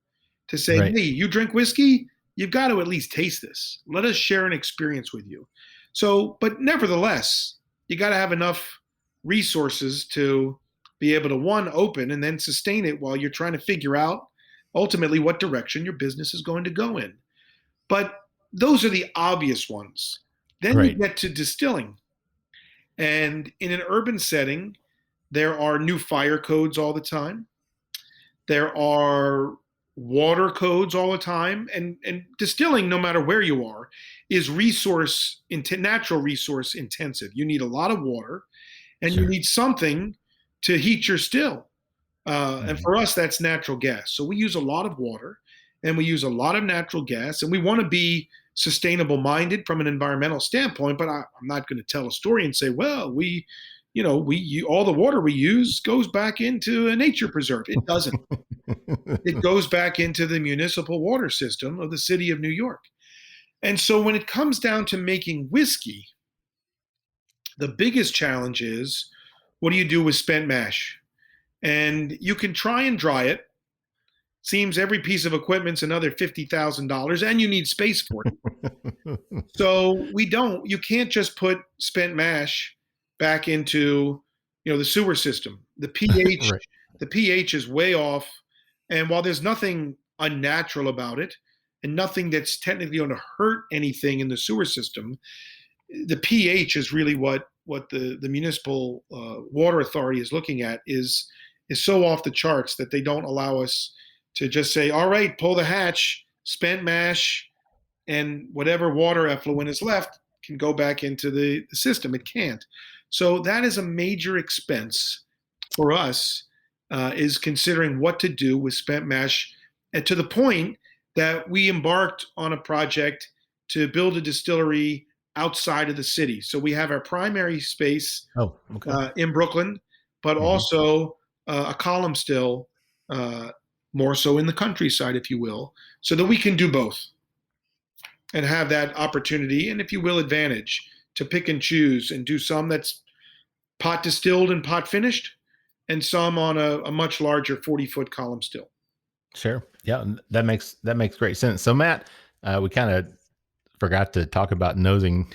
to say, right. Hey, you drink whiskey? You've got to at least taste this. Let us share an experience with you. So, but nevertheless, you got to have enough resources to be able to, one, open and then sustain it while you're trying to figure out ultimately what direction your business is going to go in. But those are the obvious ones. Then right. you get to distilling. And in an urban setting, there are new fire codes all the time. There are water codes all the time. And distilling, no matter where you are, is natural resource intensive. You need a lot of water and sure. you need something to heat your still. And for us, that's natural gas. So we use a lot of water and we use a lot of natural gas, and we want to be sustainable minded from an environmental standpoint. But I'm not going to tell a story and say, well, all the water we use goes back into a nature preserve. It doesn't. It goes back into the municipal water system of the city of New York. And so when it comes down to making whiskey, the biggest challenge is, what do you do with spent mash? And you can try and dry it. Seems every piece of equipment's another $50,000, and you need space for it. So you can't just put spent mash back into, the sewer system. The pH, right. The pH is way off. And while there's nothing unnatural about it and nothing that's technically going to hurt anything in the sewer system, the pH is really what the municipal water authority is looking at is so off the charts that they don't allow us to just say, all right, pull the hatch, spent mash, and whatever water effluent is left can go back into the system. It can't. So that is a major expense for us, is considering what to do with spent mash, and to the point that we embarked on a project to build a distillery outside of the city. So we have our primary space in Brooklyn, but also a column still, more so in the countryside, if you will, so that we can do both and have that opportunity and, if you will, advantage to pick and choose and do some that's pot distilled and pot finished, and some on a much larger 40-foot column still. Sure. Yeah, and that makes great sense. So Matt, we kind of forgot to talk about nosing.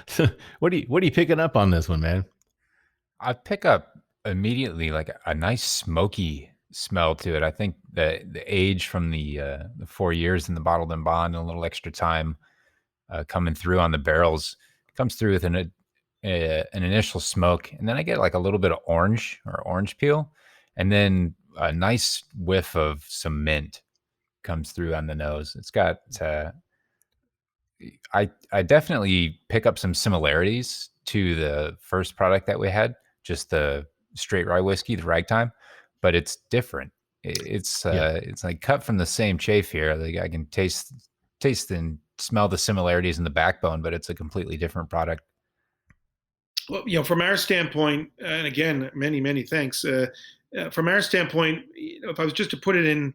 So what are you picking up on this one, man? I pick up immediately like a nice smoky smell to it. I think the age from the 4 years in the bottled and bond and a little extra time coming through on the barrels comes through with an initial smoke, and then I get like a little bit of orange peel, and then a nice whiff of some mint comes through on the nose. It's got I definitely pick up some similarities to the first product that we had, just the straight rye whiskey, the Ragtime, but it's different. It's like cut from the same chaff here. Like I can taste and smell the similarities in the backbone, but it's a completely different product. Well, from our standpoint, and again, many thanks. From our standpoint, if I was just to put it in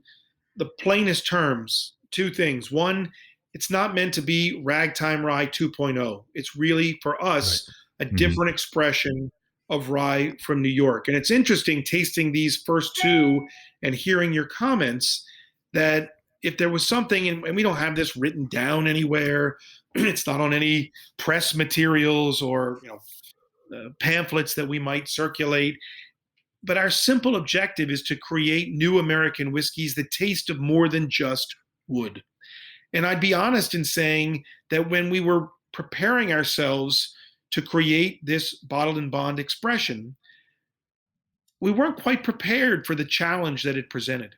the plainest terms, two things. One, it's not meant to be Ragtime Rye 2.0. It's really, for us, a different expression of rye from New York. And it's interesting tasting these first two and hearing your comments that if there was something, and we don't have this written down anywhere, it's not on any press materials or pamphlets that we might circulate, but our simple objective is to create new American whiskeys that taste of more than just wood. And I'd be honest in saying that when we were preparing ourselves to create this bottled and bond expression, we weren't quite prepared for the challenge that it presented.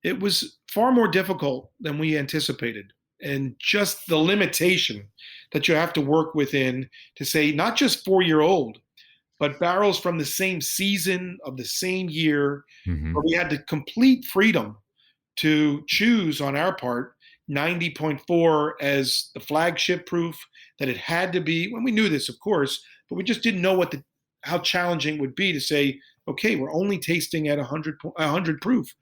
It was far more difficult than we anticipated. And just the limitation that you have to work within to say, not just 4-year-old, but barrels from the same season of the same year, where we had the complete freedom to choose on our part 90.4 as the flagship proof, that it had to be, when we knew this, of course, but we just didn't know how challenging it would be to say, okay, we're only tasting at 100 proof.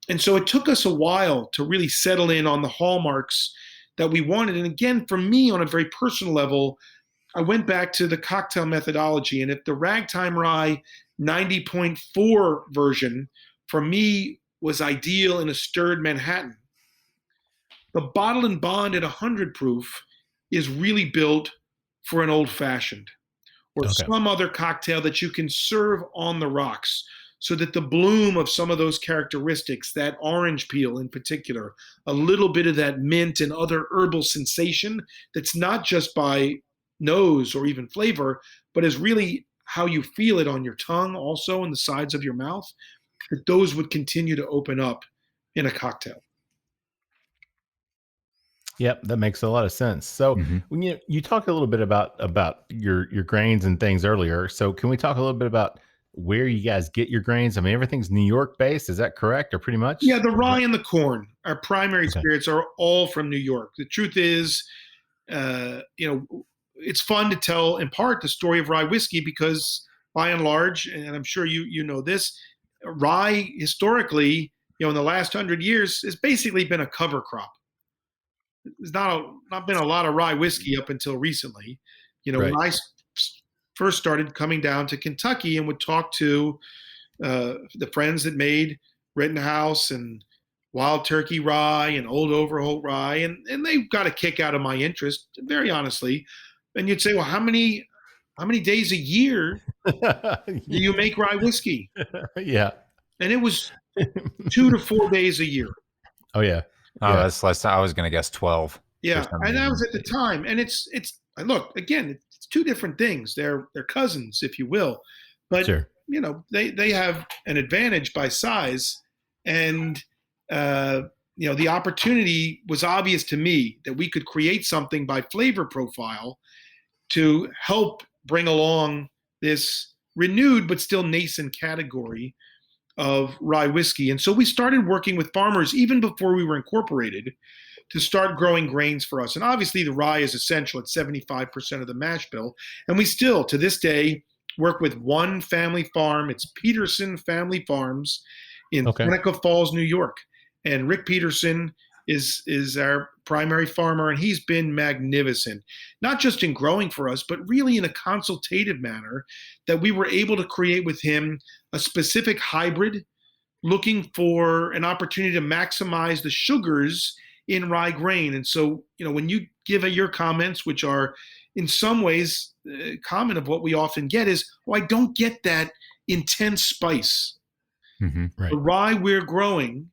And so it took us a while to really settle in on the hallmarks that we wanted. And again, for me, on a very personal level, I went back to the cocktail methodology. And if the Ragtime Rye 90.4 version for me was ideal in a stirred Manhattan, the bottled and bond at 100 proof is really built for an old fashioned or some other cocktail that you can serve on the rocks, so that the bloom of some of those characteristics, that orange peel in particular, a little bit of that mint and other herbal sensation that's not just by nose or even flavor, but is really how you feel it on your tongue, also in the sides of your mouth, that those would continue to open up in a cocktail. Yep, that makes a lot of sense. So when you talked a little bit about your grains and things earlier. So can we talk a little bit about where you guys get your grains? I mean, everything's New York based. Is that correct, or pretty much? Yeah, the rye and the corn, our primary spirits, are all from New York. The truth is, it's fun to tell in part the story of rye whiskey, because by and large, and I'm sure you know this, rye historically, in the last 100 years has basically been a cover crop. There's not been a lot of rye whiskey up until recently. When I first started coming down to Kentucky and would talk to the friends that made Rittenhouse and Wild Turkey Rye and Old Overholt Rye, and they got a kick out of my interest, very honestly. And you'd say, well, how many days a year do you make rye whiskey? Yeah. And it was 2 to 4 days a year. Oh, yeah. Oh, that's less. I was going to guess 12. Yeah, and that was at the time. And it's look, again, it's two different things. They're cousins, if you will, but they have an advantage by size, and the opportunity was obvious to me that we could create something by flavor profile to help bring along this renewed but still nascent category of rye whiskey. And so we started working with farmers even before we were incorporated to start growing grains for us. And obviously the rye is essential at 75% of the mash bill. And we still, to this day, work with one family farm. It's Peterson Family Farms in Seneca Falls, New York. And Rick Peterson is our primary farmer, and he's been magnificent, not just in growing for us, but really in a consultative manner that we were able to create with him a specific hybrid looking for an opportunity to maximize the sugars in rye grain. And so, when you give your comments, which are in some ways common of what we often get is, I don't get that intense spice. Mm-hmm. Right. The rye we're growing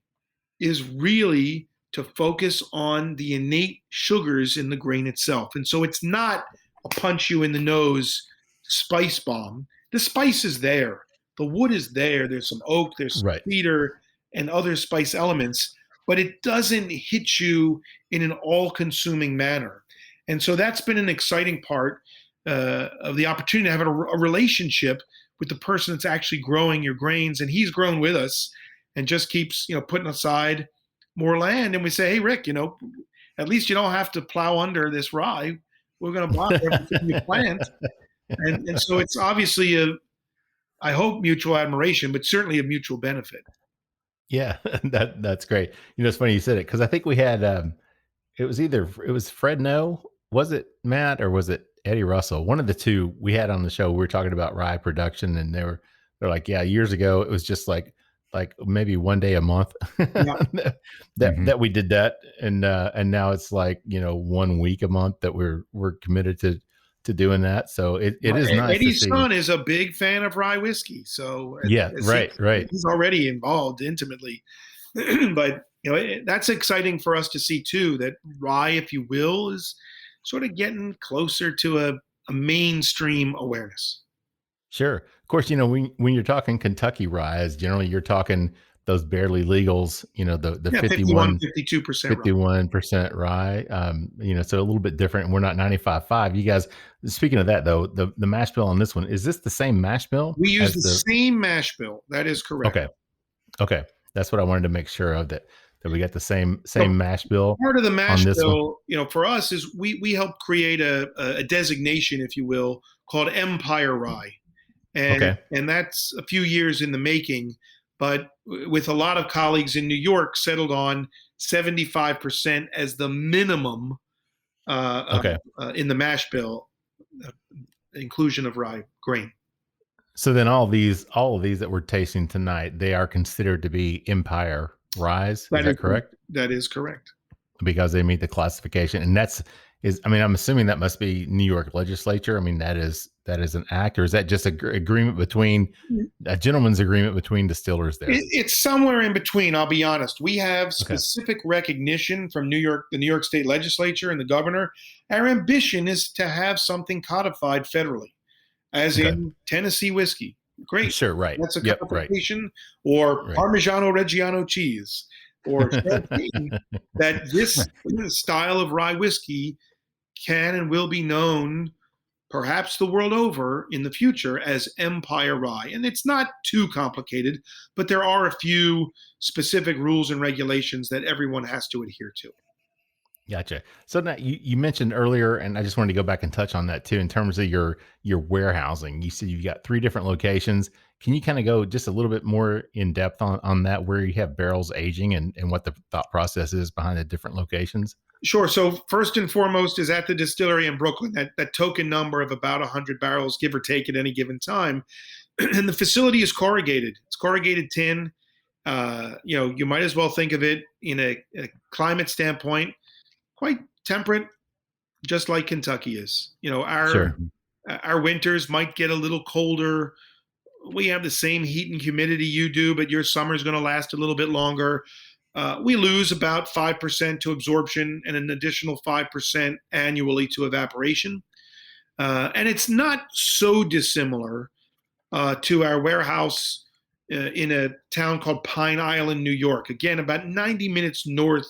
is really to focus on the innate sugars in the grain itself. And so it's not a punch you in the nose spice bomb. The spice is there. The wood is there. There's some oak, there's some cedar and other spice elements, but it doesn't hit you in an all-consuming manner. And so that's been an exciting part of the opportunity to have a relationship with the person that's actually growing your grains. And he's grown with us and just keeps, putting aside more land. And we say, hey, Rick, at least you don't have to plow under this rye. We're going to buy everything you plant. And so it's obviously I hope mutual admiration, but certainly a mutual benefit. Yeah, that's great. It's funny you said it, because I think we had, it was Fred No, was it Matt, or was it Eddie Russell? One of the two we had on the show. We were talking about rye production, and they're like, yeah, years ago it was just like maybe one day a month that we did that, and now it's like 1 week a month that we're committed to doing that. So it is nice. Eddie's son is a big fan of rye whiskey, so right. He's already involved intimately, but that's exciting for us to see too. That rye, if you will, is sort of getting closer to a mainstream awareness. Sure. Of course, when you're talking Kentucky rye, generally you're talking those barely legals, the 51% rye, so a little bit different. And we're not 95.5. You guys, speaking of that though, the mash bill on this one, is this the same mash bill? We use the same mash bill. That is correct. Okay. That's what I wanted to make sure of, that we got the same mash bill. Part of the mash bill, for us is we help create a designation, if you will, called Empire Rye. And that's a few years in the making, but with a lot of colleagues in New York settled on 75% as the minimum in the mash bill, inclusion of rye grain. So then all of these that we're tasting tonight, they are considered to be Empire Ryes. Is that correct? That is correct. Because they meet the classification. And I'm assuming that must be New York legislature. I mean, that is an act, or is that just a gentleman's agreement between distillers there? It's somewhere in between. I'll be honest. We have specific recognition from the New York State legislature and the governor. Our ambition is to have something codified federally, as in Tennessee whiskey. Great. Sure. Right. That's a codification, or Parmigiano Reggiano cheese, or champagne, that this style of rye whiskey can and will be known perhaps the world over in the future as Empire Rye. And it's not too complicated, but there are a few specific rules and regulations that everyone has to adhere to. Gotcha. So now you mentioned earlier, and I just wanted to go back and touch on that too, in terms of your warehousing. You said you've got 3 different locations. Can you kind of go just a little bit more in depth on that, where you have barrels aging and what the thought process is behind the different locations? Sure. So first and foremost is at the distillery in Brooklyn, that token number of about 100 barrels, give or take, at any given time. And the facility is corrugated. It's corrugated tin. You might as well think of it in a climate standpoint, quite temperate, just like Kentucky is. Our winters might get a little colder. We have the same heat and humidity you do, but your summer is going to last a little bit longer. We lose about 5% to absorption and an additional 5% annually to evaporation. And it's not so dissimilar to our warehouse in a town called Pine Island, New York. Again, about 90 minutes north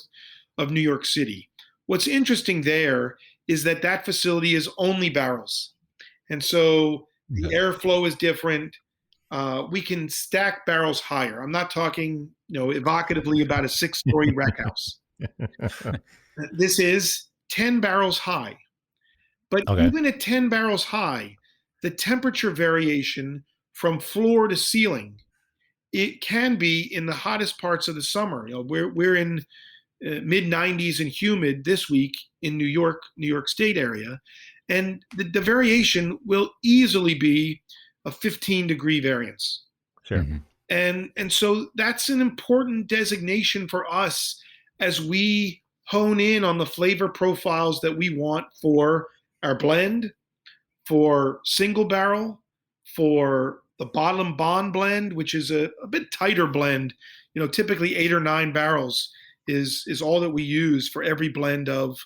of New York City. What's interesting there is that facility is only barrels. And so the airflow is different. We can stack barrels higher. I'm not talking, evocatively about a 6-story wreck house. This is 10 barrels high. But even at 10 barrels high, the temperature variation from floor to ceiling, it can be in the hottest parts of the summer. We're in mid 90s and humid this week in New York State area. And the variation will easily be a 15-degree variance. Sure. Mm-hmm. And so that's an important designation for us as we hone in on the flavor profiles that we want for our blend, for single barrel, for the Bottled and Bond blend, which is a bit tighter blend. Typically 8 or 9 barrels is all that we use for every blend of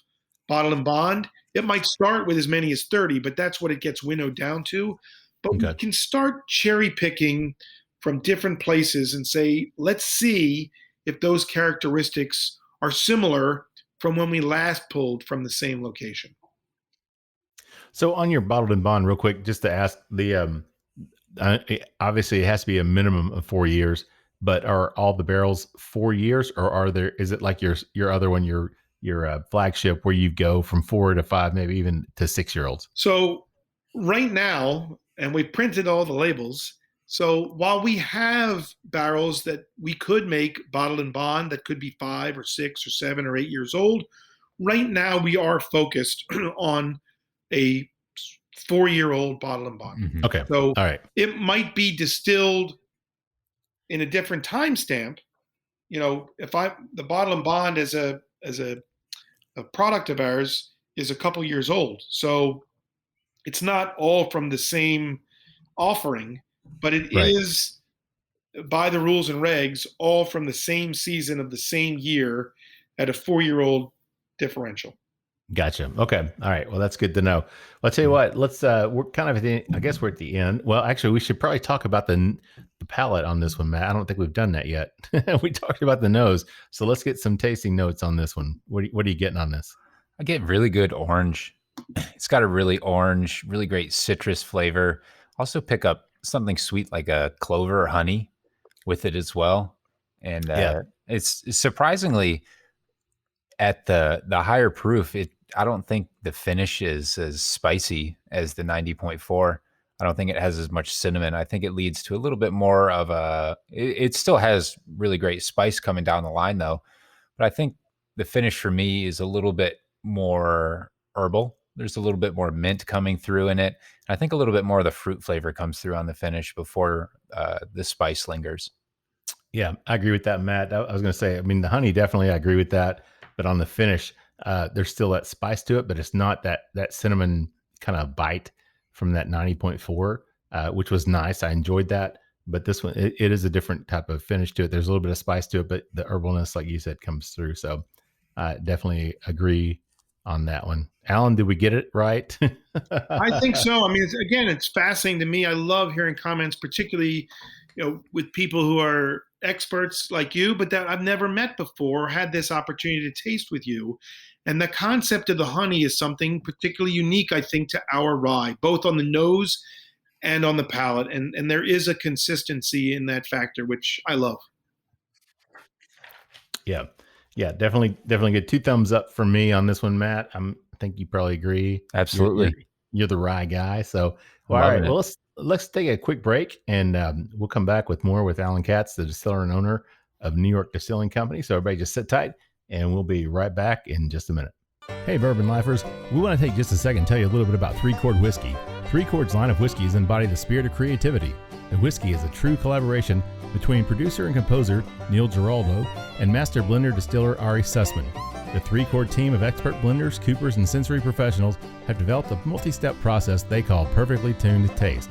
Bottled and Bond. It might start with as many as 30, but that's what it gets winnowed down to. But we can start cherry picking from different places and say, let's see if those characteristics are similar from when we last pulled from the same location. So on your Bottled and Bond, real quick, just to ask obviously it has to be a minimum of 4 years, but are all the barrels 4 years, or is it like your other one, your flagship, where you go from 4 to 5, maybe even to 6-year-olds? So right now, and we printed all the labels. So while we have barrels that we could make Bottled and Bond that could be 5 or 6 or 7 or 8 years old, right now we are focused on a 4-year-old Bottled and Bond. Mm-hmm. Okay. So all right, it might be distilled in a different timestamp. If the Bottled and Bond as a product of ours is a couple years old, so it's not all from the same offering, but it is, by the rules and regs, all from the same season of the same year at a 4-year-old differential. Gotcha. Okay. All right. Well, that's good to know. Well, I'll tell you what, let's, we're kind of at the, I guess we're at the end. Well, actually, we should probably talk about the palate on this one, Matt. I don't think we've done that yet. We talked about the nose. So let's get some tasting notes on this one. What are you getting on this? I get really good orange. It's got a really orange, really great citrus flavor. Also pick up something sweet like a clover or honey with it as well. And it's surprisingly at the higher proof, I don't think the finish is as spicy as the 90.4. I don't think it has as much cinnamon. I think it leads to a little bit more of it still has really great spice coming down the line though. But I think the finish for me is a little bit more herbal. There's a little bit more mint coming through in it. I think a little bit more of the fruit flavor comes through on the finish before the spice lingers. Yeah, I agree with that, Matt. I was going to say, I mean, the honey, definitely, I agree with that. But on the finish, there's still that spice to it, but it's not that cinnamon kind of bite from that 90.4, which was nice. I enjoyed that. But this one, it is a different type of finish to it. There's a little bit of spice to it, but the herbalness, like you said, comes through. So I definitely agree on that one. Alan, did we get it right? I think so. I mean, it's fascinating to me. I love hearing comments, particularly, with people who are experts like you, but that I've never met before or had this opportunity to taste with you. And the concept of the honey is something particularly unique, I think, to our rye, both on the nose and on the palate. And there is a consistency in that factor, which I love. Yeah. Yeah, definitely good. 2 thumbs up for me on this one, Matt. I think you probably agree. Absolutely. You're the rye guy. So, all right. Well, let's take a quick break, and we'll come back with more with Allen Katz, the distiller and owner of New York Distilling Company. So everybody just sit tight, and we'll be right back in just a minute. Hey, Bourbon Lifers. We want to take just a second and tell you a little bit about 3 Chord Whiskey. 3 Chord's line of whiskeys embody the spirit of creativity. The whiskey is a true collaboration between producer and composer Neil Giraldo and master blender distiller Ari Sussman. The 3 Chord team of expert blenders, coopers, and sensory professionals have developed a multi-step process they call perfectly tuned taste.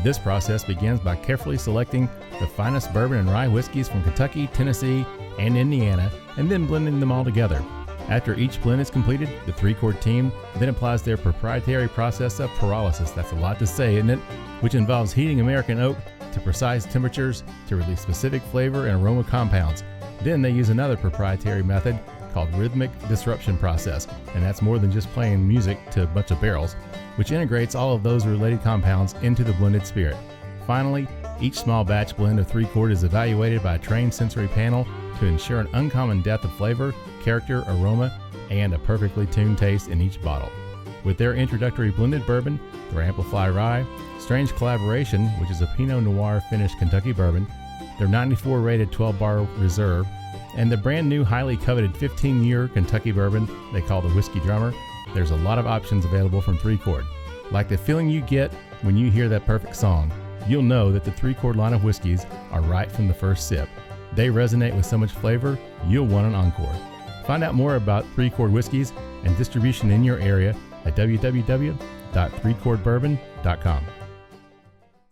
This process begins by carefully selecting the finest bourbon and rye whiskeys from Kentucky, Tennessee, and Indiana, and then blending them all together. After each blend is completed, the 3 Chord team then applies their proprietary process of pyrolysis, that's a lot to say, isn't it? Which involves heating American oak to precise temperatures to release specific flavor and aroma compounds. Then they use another proprietary method called rhythmic disruption process, and that's more than just playing music to a bunch of barrels, which integrates all of those related compounds into the blended spirit. Finally, each small batch blend of 3 Chord is evaluated by a trained sensory panel to ensure an uncommon depth of flavor, character, aroma, and a perfectly tuned taste in each bottle. With their introductory blended bourbon, their Amplify Rye, Strange Collaboration, which is a Pinot Noir finished Kentucky bourbon, their 94 rated 12 bar reserve, And the brand new, highly coveted 15-year Kentucky bourbon they call the Whiskey Drummer. There's a lot of options available from 3 Chord. Like the feeling you get when you hear that perfect song, you'll know that the 3 Chord line of whiskeys are right from the first sip. They resonate with so much flavor, you'll want an encore. Find out more about 3 Chord whiskeys and distribution in your area at www.3chordbourbon.com.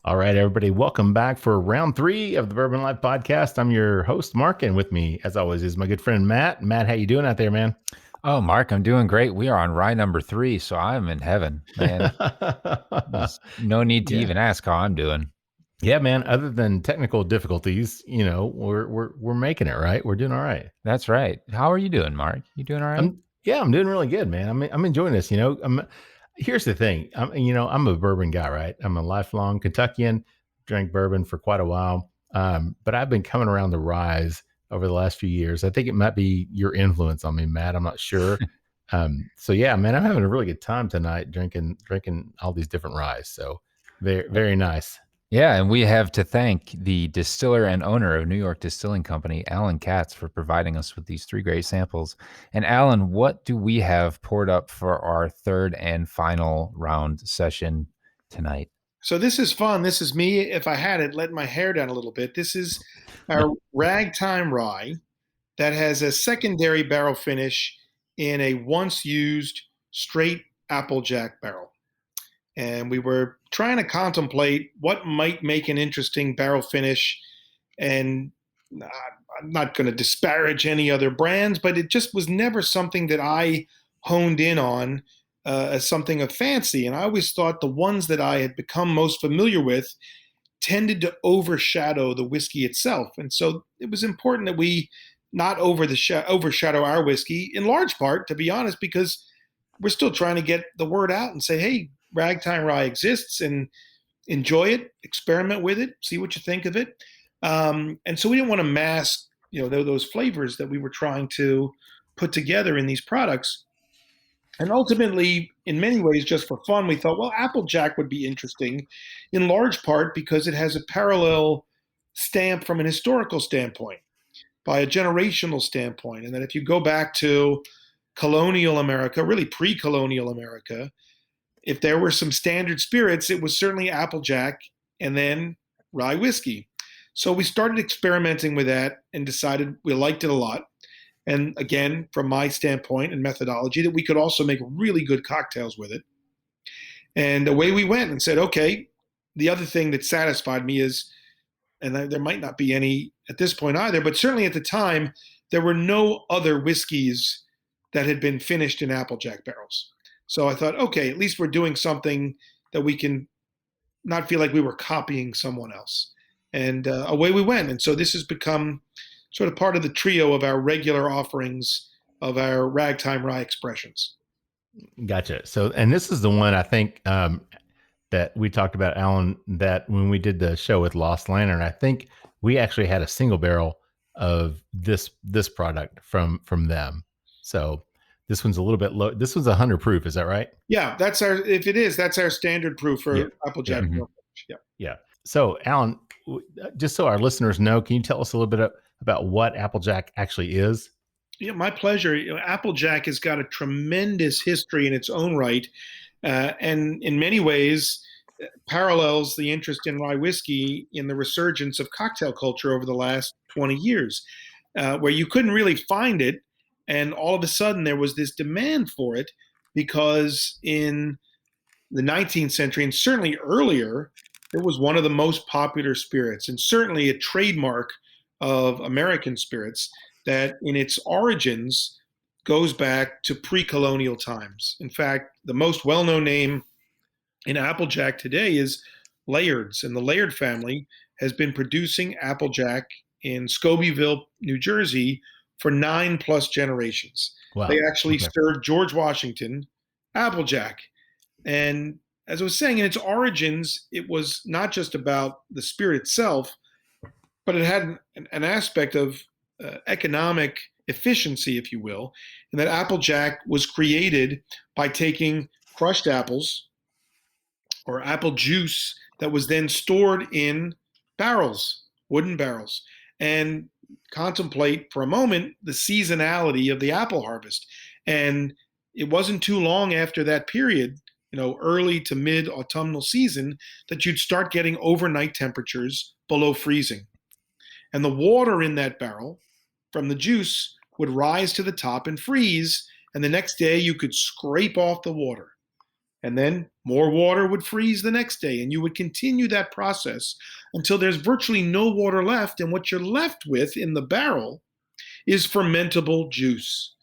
All right, everybody, welcome back for round 3 of the Bourbon Life Podcast. I'm your host, Mark, and with me, as always, is my good friend, Matt. Matt, how you doing out there, man? Oh, Mark, I'm doing great. We are on rye number 3, so I'm in heaven, man. There's no need to even ask how I'm doing. Yeah, man. Other than technical difficulties, we're making it, right? We're doing all right. That's right. How are you doing, Mark? You doing all right? I'm doing really good, man. I'm enjoying this. Here's the thing. I'm a bourbon guy, right? I'm a lifelong Kentuckian. Drank bourbon for quite a while, but I've been coming around the ryes over the last few years. I think it might be your influence on me, Matt. I'm not sure. So yeah, man, I'm having a really good time tonight drinking all these different ryes. So very, very nice. Yeah, and we have to thank the distiller and owner of New York Distilling Company, Allen Katz, for providing us with these 3 great samples. And Allen, what do we have poured up for our 3rd and final round session tonight? So this is fun. This is me, if I had it, letting my hair down a little bit. This is our Ragtime Rye that has a secondary barrel finish in a once used straight Applejack barrel. And we were trying to contemplate what might make an interesting barrel finish. And I'm not going to disparage any other brands, but it just was never something that I honed in on as something of fancy. And I always thought the ones that I had become most familiar with tended to overshadow the whiskey itself. And so it was important that we not overshadow our whiskey, in large part, to be honest, because we're still trying to get the word out and say, hey, Ragtime Rye exists, and enjoy it, experiment with it, see what you think of it. And so we didn't want to mask, those flavors that we were trying to put together in these products. And ultimately, in many ways, just for fun, we thought, well, Applejack would be interesting, in large part because it has a parallel stamp from an historical standpoint, by a generational standpoint. And that if you go back to colonial America, really pre-colonial America, if there were some standard spirits, it was certainly Applejack and then rye whiskey. So we started experimenting with that and decided we liked it a lot. And again, from my standpoint and methodology, that we could also make really good cocktails with it. And away we went and said, okay, the other thing that satisfied me is, and there might not be any at this point either, but certainly at the time, there were no other whiskeys that had been finished in Applejack barrels. So I thought, okay, at least we're doing something that we can not feel like we were copying someone else. And away we went. And so this has become sort of part of the trio of our regular offerings of our Ragtime Rye expressions. Gotcha. So, and this is the one I think that we talked about, Alan, that when we did the show with Lost Lantern, I think we actually had a single barrel of this product from them. So this one's a little bit low. This one's 100 proof. Is that right? Yeah, that's our standard proof for Applejack. Mm-hmm. Yeah. So, Alan, just so our listeners know, can you tell us a little bit about what Applejack actually is? Yeah, my pleasure. Applejack has got a tremendous history in its own right, and in many ways parallels the interest in rye whiskey in the resurgence of cocktail culture over the last 20 years, where you couldn't really find it. And all of a sudden, there was this demand for it because in the 19th century, and certainly earlier, it was one of the most popular spirits, and certainly a trademark of American spirits that in its origins goes back to pre-colonial times. In fact, the most well-known name in Applejack today is Layard's, and the Layard family has been producing Applejack in Scobeyville, New Jersey for 9+ generations. Wow. They actually served George Washington Applejack. And as I was saying, in its origins, it was not just about the spirit itself, but it had an aspect of economic efficiency, if you will, and that Applejack was created by taking crushed apples or apple juice that was then stored in barrels, wooden barrels. And contemplate for a moment the seasonality of the apple harvest. And it wasn't too long after that period, early to mid autumnal season, that you'd start getting overnight temperatures below freezing. And the water in that barrel from the juice would rise to the top and freeze. And the next day you could scrape off the water. And then more water would freeze the next day. And you would continue that process until there's virtually no water left. And what you're left with in the barrel is fermentable juice.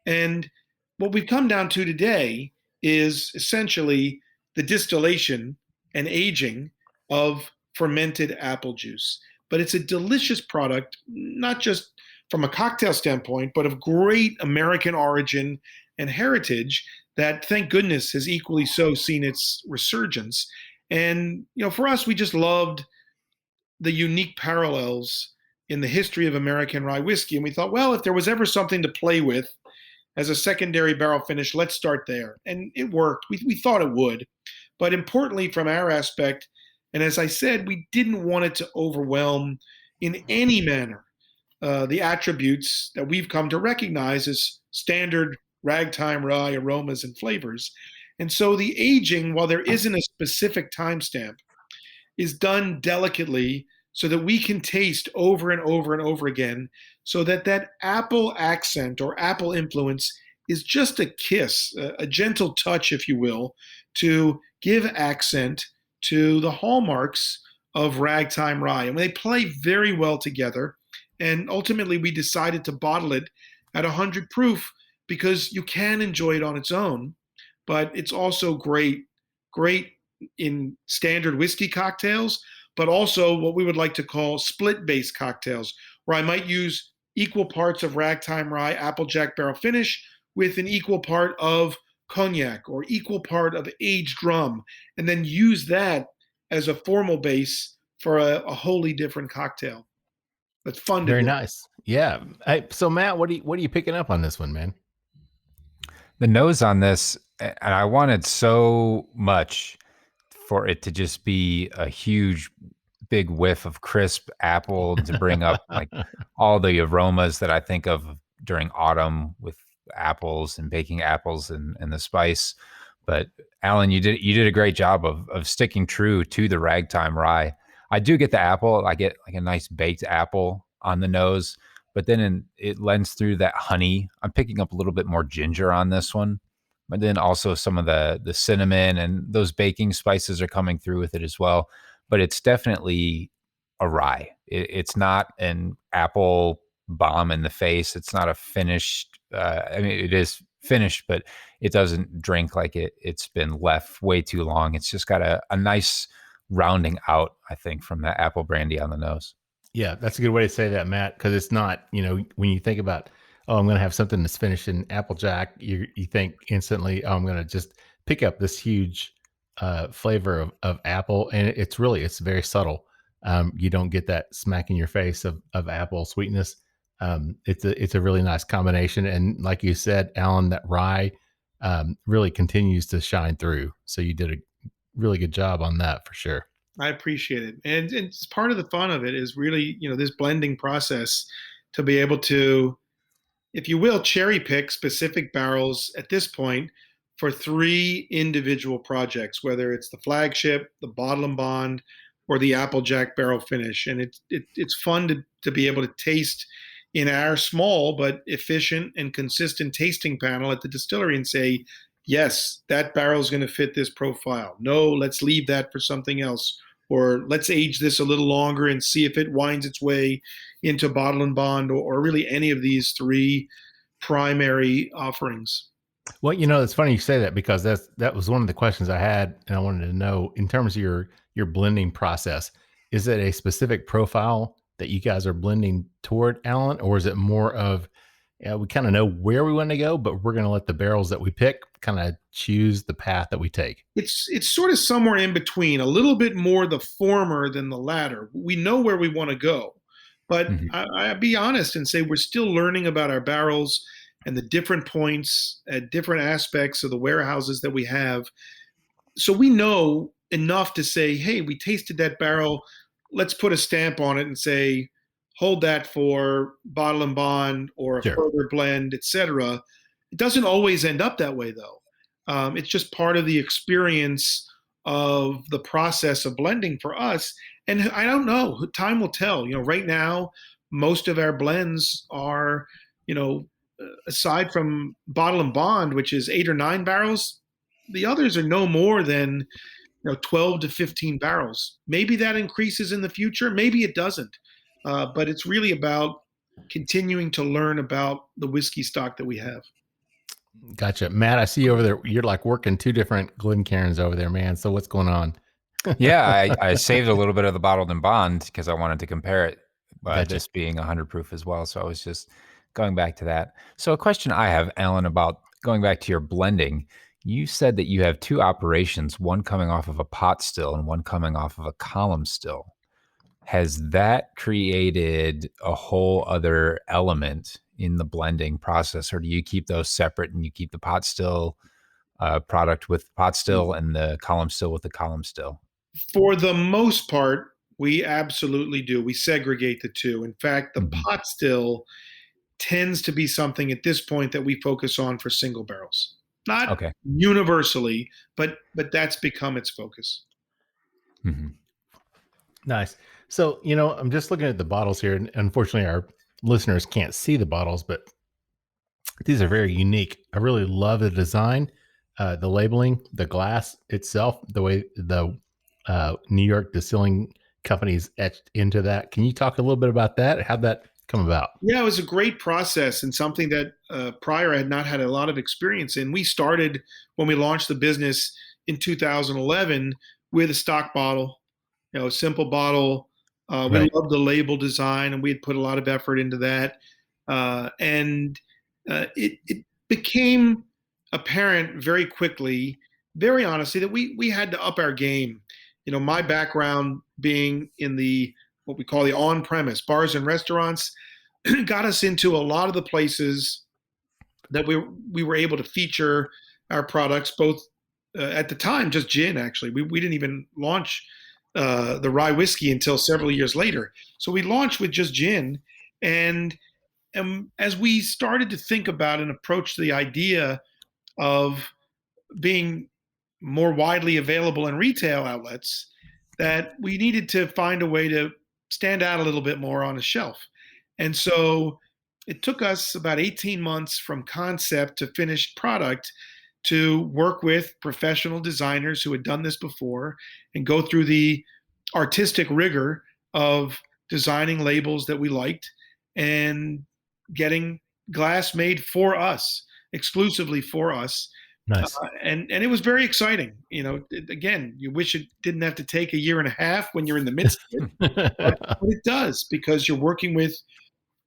And what we've come down to today is essentially the distillation and aging of fermented apple juice. But it's a delicious product, not just from a cocktail standpoint, but of great American origin and heritage that, thank goodness, has equally so seen its resurgence. And, for us, we just loved the unique parallels in the history of American rye whiskey. And we thought, well, if there was ever something to play with as a secondary barrel finish, let's start there. And it worked. We thought it would. But importantly, from our aspect, and as I said, we didn't want it to overwhelm in any manner the attributes that we've come to recognize as standard ragtime rye aromas and flavors. And so the aging, while there isn't a specific timestamp, is done delicately so that we can taste over and over and over again, so that apple accent or apple influence is just a kiss, a gentle touch, if you will, to give accent to the hallmarks of ragtime rye. And they play very well together. And ultimately, we decided to bottle it at 100 proof because you can enjoy it on its own, but it's also great in standard whiskey cocktails, but also what we would like to call split-based cocktails, where I might use equal parts of ragtime rye Applejack barrel finish with an equal part of cognac or equal part of aged rum, and then use that as a formal base for a wholly different cocktail. That's fun to do. Very nice. Yeah. So Matt, what are you picking up on this one, man? The nose on this, and I wanted so much for it to just be a huge, big whiff of crisp apple to bring up like all the aromas that I think of during autumn with apples and baking apples and the spice. But Allen, you did a great job of sticking true to the ragtime rye. I do get the apple. I get like a nice baked apple on the nose, but then it lends through that honey. I'm picking up a little bit more ginger on this one, but then also some of the cinnamon and those baking spices are coming through with it as well. But it's definitely a rye. It's not an apple bomb in the face. It's not a finished. It is finished, but it doesn't drink like it's been left way too long. It's just got a nice rounding out, I think, from that apple brandy on the nose. Yeah, that's a good way to say that, Matt, because it's not, when you think about, oh, I'm going to have something that's finished in Applejack, you think instantly, oh, I'm going to just pick up this huge flavor of apple. And it's very subtle. You don't get that smack in your face of apple sweetness. It's a really nice combination. And like you said, Allen, that rye really continues to shine through. So you did a really good job on that for sure. I appreciate it. And it's part of the fun of it is really, this blending process to be able to, if you will, cherry pick specific barrels at this point for 3 individual projects, whether it's the flagship, the bottle and bond, or the Applejack barrel finish. And it's fun to be able to taste in our small but efficient and consistent tasting panel at the distillery and say, yes, that barrel is going to fit this profile. No, let's leave that for something else. Or let's age this a little longer and see if it winds its way into bottle and bond or really any of these 3 primary offerings. Well, it's funny you say that because that was one of the questions I had, and I wanted to know in terms of your blending process, is it a specific profile that you guys are blending toward, Allen, or is it more of, we kind of know where we want to go, but we're going to let the barrels that we pick kind of choose the path that we take? It's sort of somewhere in between, a little bit more the former than the latter. We know where we want to go, but I'll be honest and say we're still learning about our barrels and the different points at different aspects of the warehouses that we have. So we know enough to say, hey, we tasted that barrel. Let's put a stamp on it and say, hold that for bottle and bond or a Sure. further blend, etc. It doesn't always end up that way, though. It's just part of the experience of the process of blending for us. And I don't know, time will tell. Right now, most of our blends are, aside from bottle and bond, which is 8 or 9 barrels, the others are no more than 12 to 15 barrels. Maybe that increases in the future. Maybe it doesn't. But it's really about continuing to learn about the whiskey stock that we have. Gotcha. Matt, I see you over there. You're like working 2 different Glencairns over there, man. So what's going on? Yeah, I saved a little bit of the bottled and bond because I wanted to compare it, Gotcha. this being 100 proof as well. So I was just going back to that. So a question I have, Alan, about going back to your blending. You said that you have 2 operations, one coming off of a pot still and one coming off of a column still. Has that created a whole other element in the blending process, or do you keep those separate and you keep the pot still product with pot still and the column still with the column still? For the most part, we absolutely do. We segregate the two. In fact, the pot still tends to be something at this point that we focus on for single barrels. Not universally, but that's become its focus. Mm-hmm. Nice. So, I'm just looking at the bottles here, and unfortunately our listeners can't see the bottles, but these are very unique. I really love the design, the labeling, the glass itself, the way the New York Distilling Company is etched into that. Can you talk a little bit about that? How'd that come about? Yeah, it was a great process and something that prior I had not had a lot of experience in. We started when we launched the business in 2011 with a stock bottle, a simple bottle. We loved the label design, and we had put a lot of effort into that. It became apparent very quickly, very honestly, that we had to up our game. My background being in what we call the on-premise bars and restaurants got us into a lot of the places that we were able to feature our products, both at the time, just gin, actually. We didn't even launch the rye whiskey until several years later. So we launched with just gin. And as we started to think about and approach the idea of being more widely available in retail outlets, that we needed to find a way to stand out a little bit more on a shelf. And so it took us about 18 months from concept to finished product to work with professional designers who had done this before and go through the artistic rigor of designing labels that we liked and getting glass made for us, exclusively for us. Nice. And it was very exciting. Again, you wish it didn't have to take a year and a half when you're in the midst of it, but it does, because you're working with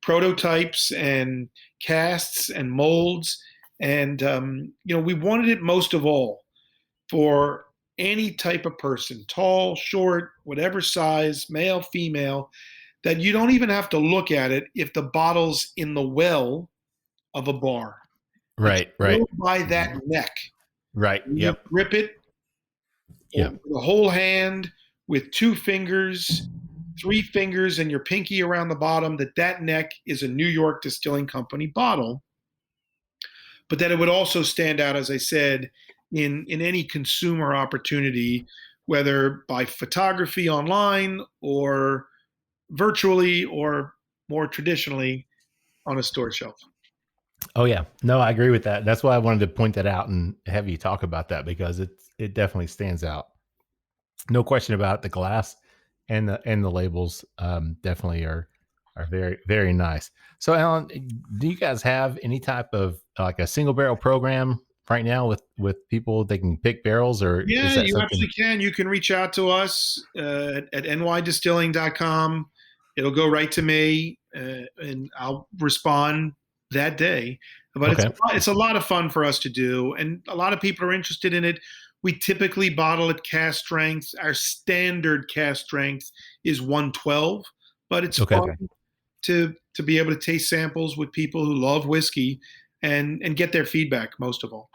prototypes and casts and molds. And, we wanted it most of all for any type of person, tall, short, whatever size, male, female, that you don't even have to look at it if the bottle's in the well of a bar. Right. By that neck. Right. You grip it. Yep. The whole hand with 2 fingers, 3 fingers, and your pinky around the bottom. That neck is a New York Distilling Company bottle, but that it would also stand out, as I said, in any consumer opportunity, whether by photography online or virtually or more traditionally on a store shelf. Oh yeah, no, I agree with that. That's why I wanted to point that out and have you talk about that, because it definitely stands out. No question about it. The glass and the labels definitely are very, very nice. So Alan, do you guys have any type of like a single barrel program right now with people they can pick barrels, or yeah, is that you something? absolutely can. You can reach out to us at nydistilling.com. It'll go right to me, and I'll respond that day. But it's a lot of fun for us to do, and a lot of people are interested in it. We typically bottle at cask strength. Our standard cask strength is 112, but it's fun to be able to taste samples with people who love whiskey and get their feedback most of all.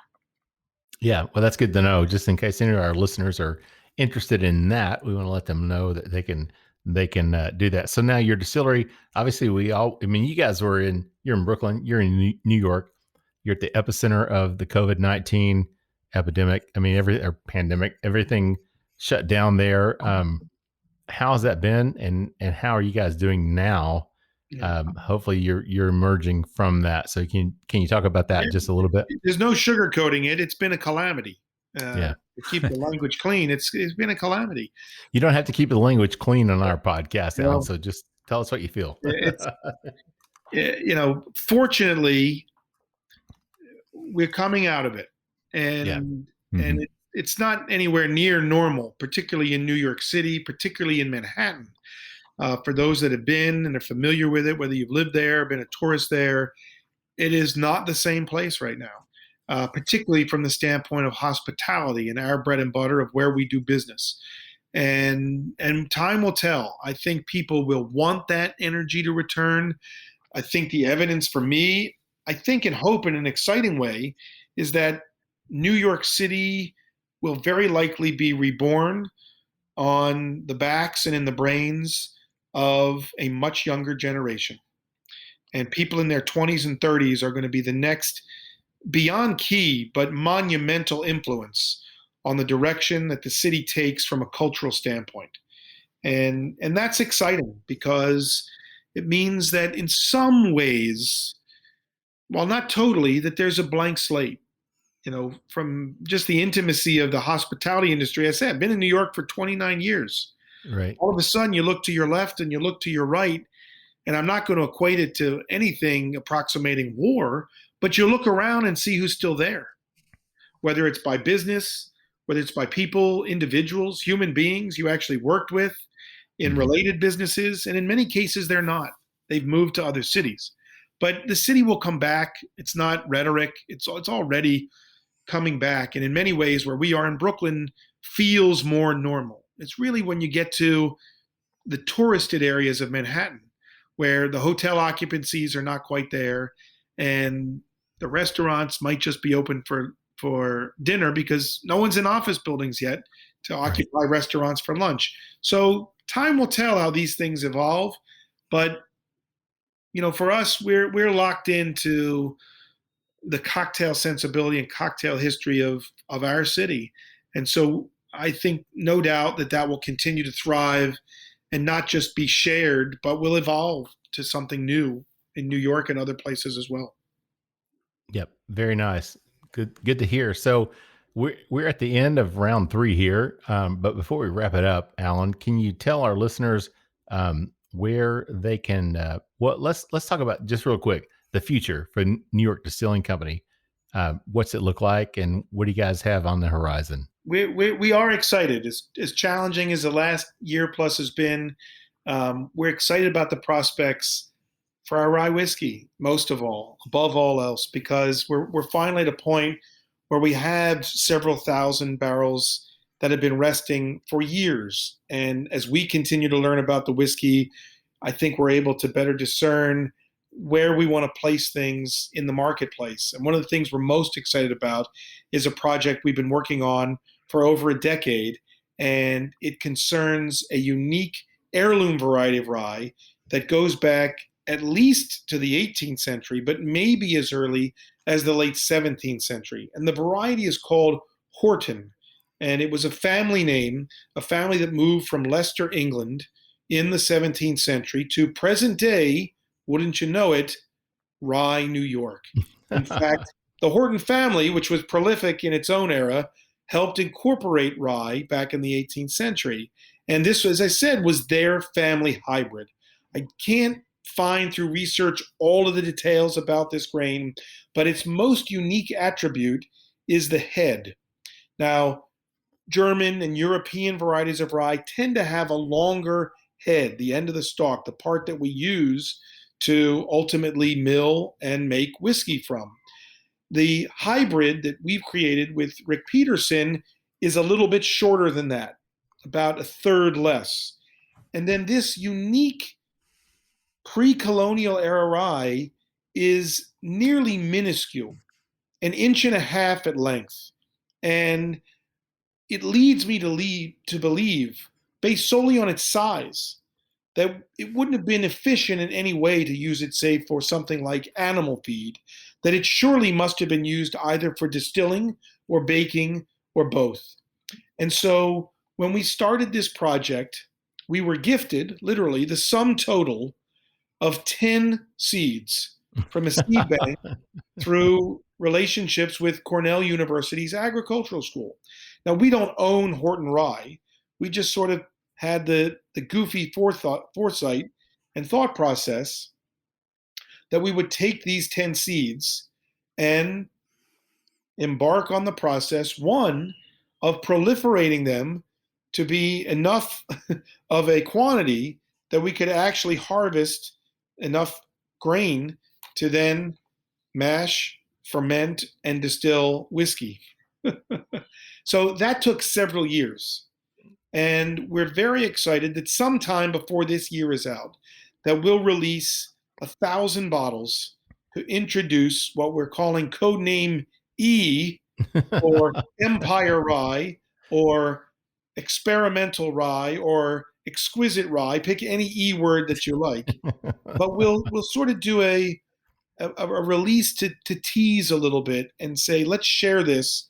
Yeah, well, that's good to know. Just in case any of our listeners are interested in that, we want to let them know that they can they can do that. So now your distillery, obviously you guys you're in Brooklyn, you're in New York, you're at the epicenter of the COVID-19 epidemic. Or pandemic, everything shut down there. How has that been? And how are you guys doing now? Yeah. Hopefully you're emerging from that. So can you talk about that just a little bit? There's no sugarcoating it. It's been a calamity. Yeah. To keep the language clean, it's been a calamity. You don't have to keep the language clean on our podcast, Alan. Well, So just tell us what you feel. It's fortunately, we're coming out of it, and Yeah. and it's not anywhere near normal, particularly in New York City, particularly in Manhattan. For those that have been and are familiar with it, whether you've lived there, been a tourist there, it is not the same place right now, particularly from the standpoint of hospitality and our bread and butter of where we do business. And time will tell. I think people will want that energy to return. I think the evidence for me, I think and hope in an exciting way, is that New York City will very likely be reborn on the backs and in the brains of a much younger generation. And people in their 20s and 30s are going to be the next, beyond key, but monumental influence on the direction that the city takes from a cultural standpoint. And that's exciting because it means that in some ways, while not totally, that there's a blank slate. From just the intimacy of the hospitality industry. I said, I've been in New York for 29 years. Right. All of a sudden, you look to your left and you look to your right, and I'm not going to equate it to anything approximating war, but you look around and see who's still there, whether it's by business, whether it's by people, individuals, human beings you actually worked with in related businesses. And in many cases, they're not. They've moved to other cities. But the city will come back. It's not rhetoric. It's already coming back. And in many ways, where we are in Brooklyn feels more normal. It's really when you get to the touristed areas of Manhattan, where the hotel occupancies are not quite there, and the restaurants might just be open for dinner because no one's in office buildings yet to occupy restaurants for lunch. So time will tell how these things evolve. But for us, we're locked into the cocktail sensibility and cocktail history of our city. And so I think no doubt that will continue to thrive and not just be shared, but will evolve to something new in New York and other places as well. Yep. Very nice. Good to hear. So we're at the end of round 3 here. But before we wrap it up, Alan, can you tell our listeners where they can, let's talk about just real quick, the future for New York Distilling Company. What's it look like, and what do you guys have on the horizon? We are excited. As challenging as the last year plus has been, we're excited about the prospects for our rye whiskey, most of all, above all else, because we're finally at a point where we have several thousand barrels that have been resting for years. And as we continue to learn about the whiskey, I think we're able to better discern where we want to place things in the marketplace. And one of the things we're most excited about is a project we've been working on for over a decade, and it concerns a unique heirloom variety of rye that goes back at least to the 18th century, but maybe as early as the late 17th century. And the variety is called Horton. And it was a family name, a family that moved from Leicester, England in the 17th century to present day, wouldn't you know it, Rye, New York. In fact, the Horton family, which was prolific in its own era, helped incorporate rye back in the 18th century. And this, as I said, was their family hybrid. I can't find through research all of the details about this grain, but its most unique attribute is the head. Now, German and European varieties of rye tend to have a longer head, the end of the stalk, the part that we use to ultimately mill and make whiskey from. The hybrid that we've created with Rick Peterson is a little bit shorter than that, about a third less. And then this unique pre-colonial era rye is nearly minuscule, an inch and a half at length. And it leads me to believe, based solely on its size, that it wouldn't have been efficient in any way to use it, say, for something like animal feed, that it surely must have been used either for distilling or baking or both. And so when we started this project, we were gifted, literally, the sum total of 10 seeds from a seed bank through relationships with Cornell University's agricultural school. Now, we don't own Horton Rye. We just sort of had the goofy foresight and thought process that we would take these 10 seeds and embark on the process, one, of proliferating them to be enough of a quantity that we could actually harvest enough grain to then mash, ferment, and distill whiskey. So that took several years. And we're very excited that sometime before this year is out, that we'll release 1,000 bottles to introduce what we're calling codename E, or Empire Rye, or Experimental Rye, or Exquisite Rye. Pick any E word that you like. But we'll sort of do a release to tease a little bit and say, let's share this,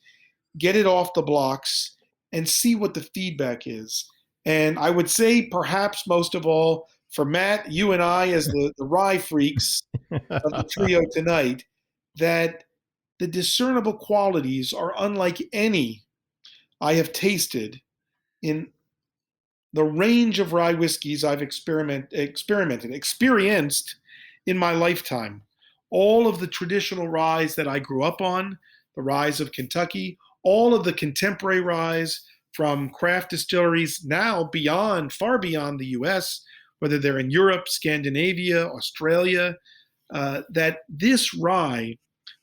get it off the blocks, and see what the feedback is. And I would say, perhaps most of all, for Matt, you and I, as the rye freaks of the trio tonight, that the discernible qualities are unlike any I have tasted in the range of rye whiskeys I've experienced in my lifetime. All of the traditional ryes that I grew up on, the ryes of Kentucky, all of the contemporary ryes from craft distilleries now far beyond the US, whether they're in Europe, Scandinavia, Australia, that this rye,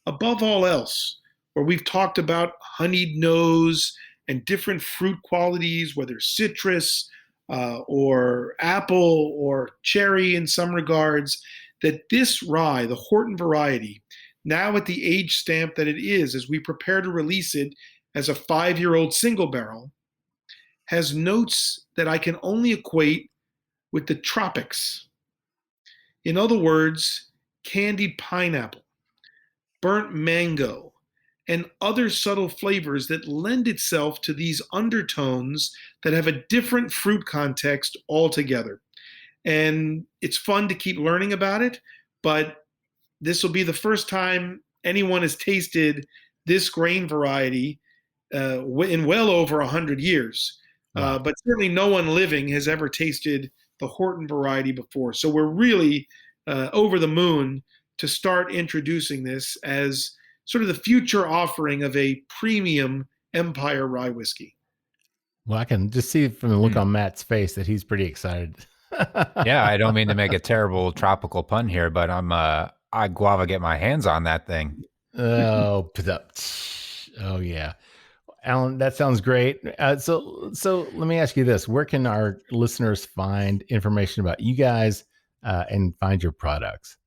above all else, where we've talked about honeyed nose and different fruit qualities, whether citrus or apple or cherry in some regards, that this rye, the Horton variety, now at the age stamp that it is, as we prepare to release it as a 5-year-old single barrel, has notes that I can only equate with the tropics. In other words, candied pineapple, burnt mango, and other subtle flavors that lend itself to these undertones that have a different fruit context altogether. And it's fun to keep learning about it, but this will be the first time anyone has tasted this grain variety in well over 100 years. Wow. But certainly no one living has ever tasted the Horton variety before. So we're really over the moon to start introducing this as sort of the future offering of a premium Empire Rye whiskey. Well, I can just see from the look on Matt's face that he's pretty excited. Yeah, I don't mean to make a terrible tropical pun here, but I guava get my hands on that thing. Oh yeah. Alan, that sounds great. So let me ask you this. Where can our listeners find information about you guys and find your products?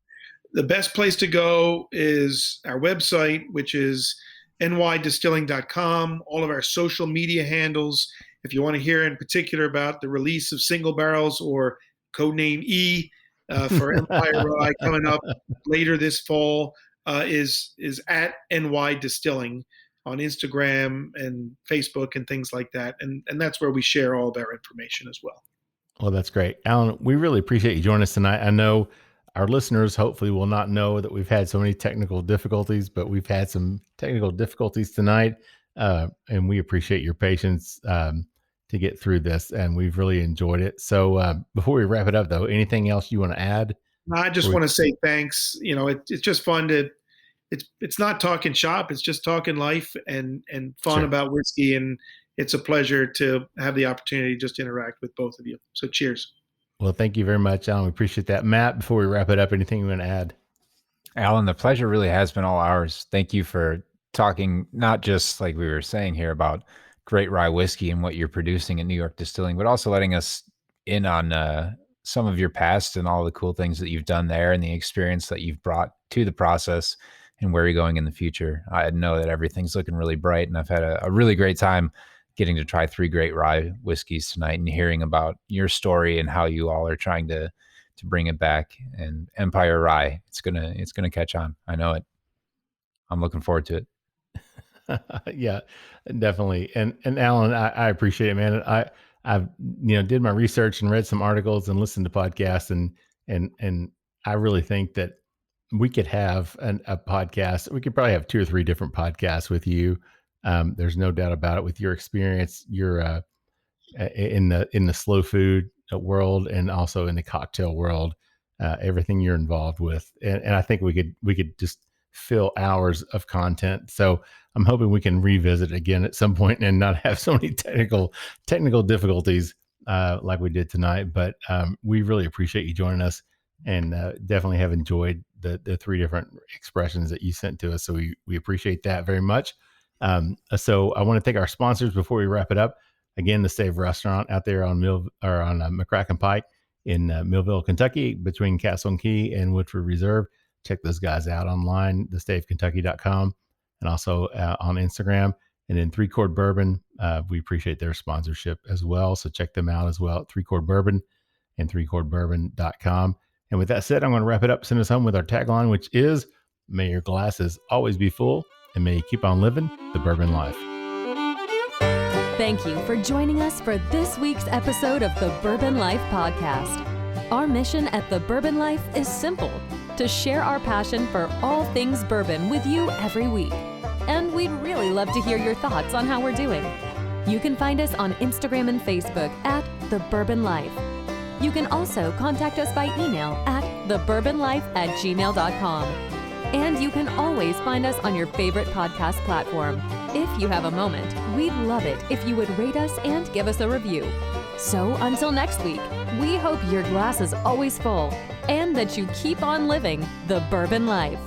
The best place to go is our website, which is nydistilling.com, all of our social media handles. If you want to hear in particular about the release of single barrels or codename E for Empire Rye coming up later this fall, is at NY Distilling on Instagram and Facebook and things like that. And that's where we share all of our information as well. Well, that's great. Alan, we really appreciate you joining us tonight. I know our listeners hopefully will not know that we've had so many technical difficulties, but we've had some technical difficulties tonight. And we appreciate your patience to get through this, and we've really enjoyed it. So before we wrap it up, though, anything else you want to add? I just want to say thanks. You know, it's just fun to, it's not talking shop. It's just talking life and fun Sure. about whiskey. And it's a pleasure to have the opportunity to just interact with both of you. So cheers. Well, thank you very much, Alan. We appreciate that. Matt, before we wrap it up, anything you want to add? Alan, the pleasure really has been all ours. Thank you for talking, not just like we were saying here about great rye whiskey and what you're producing at New York Distilling, but also letting us in on some of your past and all the cool things that you've done there and the experience that you've brought to the process and where you're going in the future. I know that everything's looking really bright, and I've had a really great time getting to try 3 great rye whiskeys tonight and hearing about your story and how you all are trying to bring it back. And Empire Rye, it's gonna catch on. I know it. I'm looking forward to it. Yeah, definitely. And Alan, I appreciate it, man. I've did my research and read some articles and listened to podcasts, and I really think that we could have a podcast. We could probably have 2 or 3 different podcasts with you. There's no doubt about it. With your experience, you're in the slow food world and also in the cocktail world, everything you're involved with, and I think we could just fill hours of content. So I'm hoping we can revisit again at some point and not have so many technical difficulties like we did tonight. But we really appreciate you joining us, and definitely have enjoyed the 3 different expressions that you sent to us. So we appreciate that very much. So I want to thank our sponsors before we wrap it up. Again, the Stave Restaurant out there on McCracken Pike in Millville, Kentucky, between Castle and Key and Woodford Reserve. Check those guys out online, thestavekentucky.com, and also on Instagram. And then 3 Chord Bourbon, we appreciate their sponsorship as well. So check them out as well at 3 Chord Bourbon and 3chordbourbon.com. And with that said, I'm going to wrap it up, send us home with our tagline, which is, may your glasses always be full, and may you keep on living the bourbon life. Thank you for joining us for this week's episode of the Bourbon Life Podcast. Our mission at the Bourbon Life is simple: to share our passion for all things bourbon with you every week. And we'd really love to hear your thoughts on how we're doing. You can find us on Instagram and Facebook at The Bourbon Life. You can also contact us by email at thebourbonlife@gmail.com. And you can always find us on your favorite podcast platform. If you have a moment, we'd love it if you would rate us and give us a review. So until next week, we hope your glass is always full and that you keep on living the bourbon life.